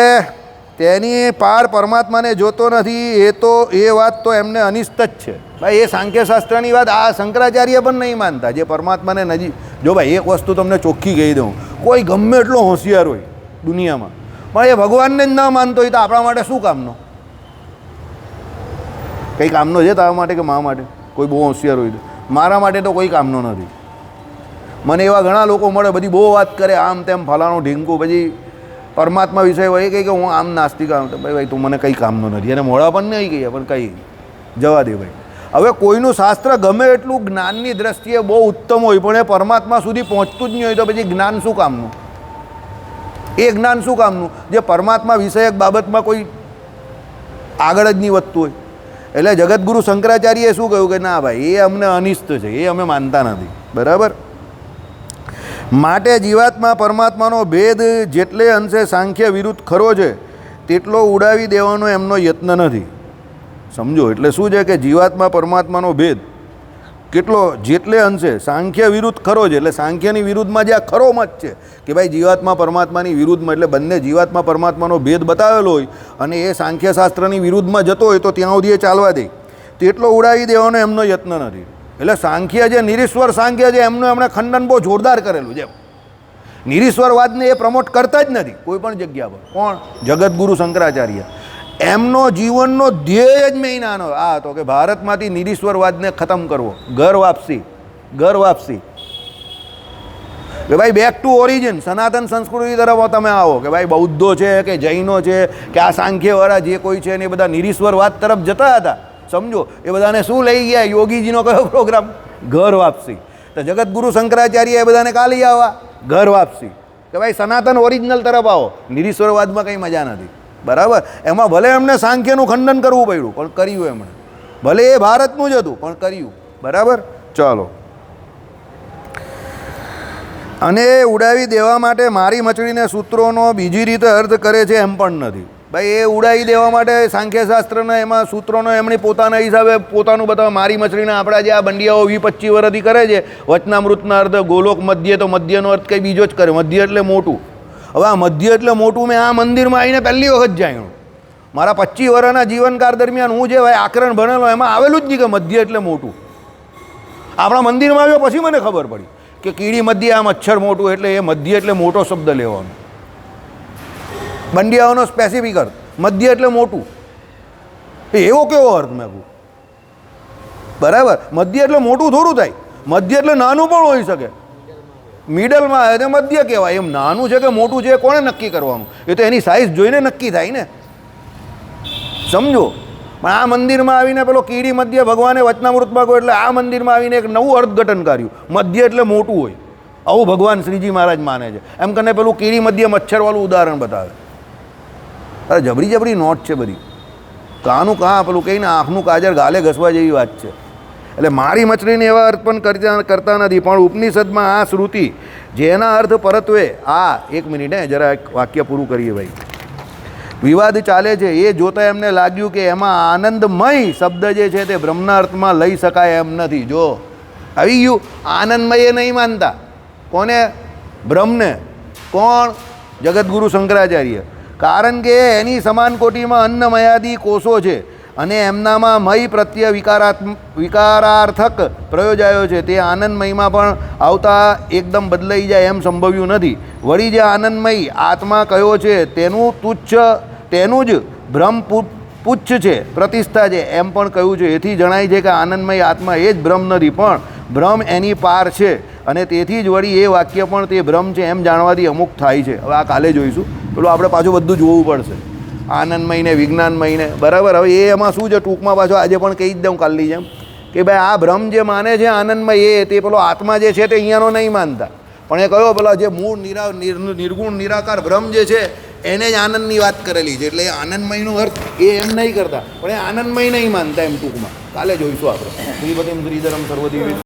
તેની પાર પરમાત્માને જોતો નથી. એ વાત તો એમને અનિષ્ટ જ છે ભાઈ. એ સાંખ્યશાસ્ત્રની વાત આ શંકરાચાર્ય પણ નહીં માનતા, જે પરમાત્માને નજીક. જો ભાઈ એક વસ્તુ તમને ચોખ્ખી કહી દઉં, કોઈ ગમે એટલો હોશિયાર હોય દુનિયામાં, પણ એ ભગવાનને જ ન માનતો હોય તો આપણા માટે શું કામનો? કંઈ કામનો છે તારા માટે કે મા માટે? કોઈ બહુ હોશિયાર હોય તો મારા માટે તો કોઈ કામનો નથી. મને એવા ઘણા લોકો મળે, બધી બહુ વાત કરે, આમ તેમ ફલાણું ઢીંકું, પછી પરમાત્મા વિષય હોય કહે કે હું આમ નાસ્તિક આમ. તો ભાઈ તું મને કંઈ કામનો નથી. એને મોડા પણ નહીં કહીએ, પણ કંઈ જવા દે ભાઈ. હવે કોઈનું શાસ્ત્ર ગમે એટલું જ્ઞાનની દ્રષ્ટિએ બહુ ઉત્તમ હોય, પણ એ પરમાત્મા સુધી પહોંચતું જ નહીં હોય, તો પછી જ્ઞાન શું કામનું? એ જ્ઞાન શું કામનું જે પરમાત્મા વિષયક બાબતમાં કોઈ આગળ જ નહીં વધતું હોય? એટલે જગતગુરુ શંકરાચાર્યએ શું કહ્યું કે ના ભાઈ, એ અમને અનિષ્ટ છે, એ અમે માનતા નથી. બરાબર. માટે જીવાત્મા પરમાત્માનો ભેદ જેટલે અંશે સાંખ્ય વિરુદ્ધ ખરો છે, તેટલો ઉડાવી દેવાનો એમનો યત્ન નથી. સમજો. એટલે શું છે કે જીવાત્મા પરમાત્માનો ભેદ કેટલો જેટલે અંશે સાંખ્ય વિરુદ્ધ ખરો છે, એટલે સાંખ્યની વિરુદ્ધમાં જે આ ખરો મત છે કે ભાઈ જીવાત્મા પરમાત્માની વિરુદ્ધમાં, એટલે બંને જીવાત્મા પરમાત્માનો ભેદ બતાવેલો હોય અને એ સાંખ્યશાસ્ત્રની વિરુદ્ધમાં જતો હોય તો ત્યાં સુધી એ ચાલવા દે, તેટલો ઉડાવી દેવાનો એમનો યત્ન નથી. એટલે સાંખ્ય જે નિરીશ્વર સાંખ્ય છે એમનું એમણે ખંડન બહુ જોરદાર કરેલું છે. નિરીશ્વરવાદને એ પ્રમોટ કરતા જ નથી કોઈ પણ જગ્યા પર. કોણ? જગતગુરુ શંકરાચાર્ય. એમનો જીવનનો ધ્યેય જ મેં નાનો આ હતો કે ભારતમાંથી નિરીશ્વરવાદને ખતમ કરવો, ઘર વાપસી, ઘર વાપસી, કે ભાઈ બેક ટુ ઓરિજિન, સનાતન સંસ્કૃતિ તરફ તમે આવો, કે ભાઈ બૌદ્ધો છે કે જૈનો છે કે આ સાંખ્યવાળા જે કોઈ છે ને એ બધા નિરીશ્વરવાદ તરફ જતા હતા. સમજો એ બધાને શું લઈ ગયા? યોગીજીનો કયો પ્રોગ્રામ? ઘર વાપસી. તો જગતગુરુ શંકરાચાર્ય એ બધાને કાલી આવવા ઘર વાપસી, કે ભાઈ સનાતન ઓરિજિનલ તરફ આવો, નિરીશ્વરવાદમાં કંઈ મજા નથી. બરાબર. એમાં ભલે એમને સાંખ્યનું ખંડન કરવું પડ્યું પણ કર્યું એમણે, ભલે એ ભારતનું જ હતું પણ કર્યું. બરાબર. ચાલો. અને ઉડાવી દેવા માટે મારી મચડીને સૂત્રોનો બીજી રીતે અર્થ કરે છે એમ પણ નથી. ભાઈ એ ઉડાવી દેવા માટે સાંખ્યશાસ્ત્રના એમાં સૂત્રોનો એમની પોતાના હિસાબે પોતાનું બતાવે. મારી મચડીને આપણા જે આ બંડિયાઓ 20-25 વર્ષથી કરે છે વચનામૃતના અર્થ, ગોલોક મધ્ય, તો મધ્યનો અર્થ કંઈ બીજો જ કરે, મધ્ય એટલે મોટું. હવે આ મધ્ય એટલે મોટું મેં આ મંદિરમાં આવીને પહેલી વખત જાણ્યું. મારા 25 વર્ષના જીવનકાળ દરમિયાન હું જે ભાઈ આકરણ ભણેલો એમાં આવેલું જ નહીં કે મધ્ય એટલે મોટું. આપણા મંદિરમાં આવ્યો પછી મને ખબર પડી કે કીડી મધ્ય, આ મચ્છર મોટું, એટલે એ મધ્ય એટલે મોટો શબ્દ લેવાનો. બંડિયાઓનો સ્પેસિફિક અર્થ મધ્ય એટલે મોટું, એવો કેવો અર્થ મેં કહું? બરાબર. મધ્ય એટલે મોટું થોડું થાય, મધ્ય એટલે નાનું પણ હોઈ શકે, મિડલમાં આવે તો મધ્ય કહેવાય. એમ નાનું છે કે મોટું છે કોણે નક્કી કરવાનું? એ તો એની સાઇઝ જોઈને નક્કી થાય ને. સમજો. પણ આ મંદિરમાં આવીને પેલો કીડી મધ્ય ભગવાને વચનામૃતમાં કહ્યું એટલે આ મંદિરમાં આવીને એક નવું અર્થઘટન કર્યું, મધ્ય એટલે મોટું હોય, આવું ભગવાન શ્રીજી મહારાજ માને છે. એમ કરીને પેલું કીડી મધ્ય મચ્છરવાળું ઉદાહરણ બતાવે. અરે જબરી જબરી નોટ છે બધી. કાનું કાં પેલું કહીને આંખનું કાજર ગાલે ઘસવા જેવી વાત છે. એટલે મારી મચડીને એવા અર્થ પણ કરતા નથી. પણ ઉપનિષદમાં આ શ્રુતિ જેના અર્થ પરત્વે, આ એક મિનિટ જરા એક વાક્ય પૂરું કરીએ ભાઈ. વિવાદ ચાલે છે એ જોતાં એમને લાગ્યું કે એમાં આનંદમય શબ્દ જે છે તે બ્રહ્મના અર્થમાં લઈ શકાય એમ નથી. જો આવી ગયું, આનંદમય એ નહીં માનતા. કોને? બ્રહ્મને. કોણ? જગતગુરુ શંકરાચાર્ય. કારણ કે એની સમાન કોટીમાં અન્નમયાદી કોષો છે અને એમનામાં મય પ્રત્યે વિકારાર્થક પ્રયોજાયો છે. તે આનંદમયમાં પણ આવતા એકદમ બદલાઈ જાય એમ સંભવ્યું નથી. વળી જે આનંદમય આત્મા કયો છે તેનું જ બ્રહ્મ પુચ્છ છે, પ્રતિષ્ઠા છે એમ પણ કહ્યું છે. એથી જણાય છે કે આનંદમય આત્મા એ જ બ્રહ્મ નથી પણ બ્રહ્મ એની પાર છે. અને તેથી જ વળી એ વાક્ય પણ તે બ્રહ્મ છે એમ જાણવાથી અમુક થાય છે. હવે આ કાલે જોઈશું, પેલું આપણે પાછું બધું જોવું પડશે, આનંદમય ને વિજ્ઞાનમય ને. બરાબર. હવે એ એમાં શું છે ટૂંકમાં પાછું આજે પણ કહી જ દઉં કાલની જેમ કે ભાઈ આ બ્રહ્મ જે માને છે આનંદમય એ તે પેલો આત્મા જે છે તે અહીંયાનો નહીં માનતા, પણ એ કયો પેલા જે મૂળ નિર્ગુણ નિરાકાર બ્રહ્મ જે છે એને જ આનંદની વાત કરેલી છે. એટલે એ આનંદમયનો અર્થ એ એમ નહીં કરતા, પણ એ આનંદમય નહીં માનતા એમ ટૂંકમાં. કાલે જોઈશું આપણે. શ્રીપતિમ શ્રીધરમ સર્વદેવી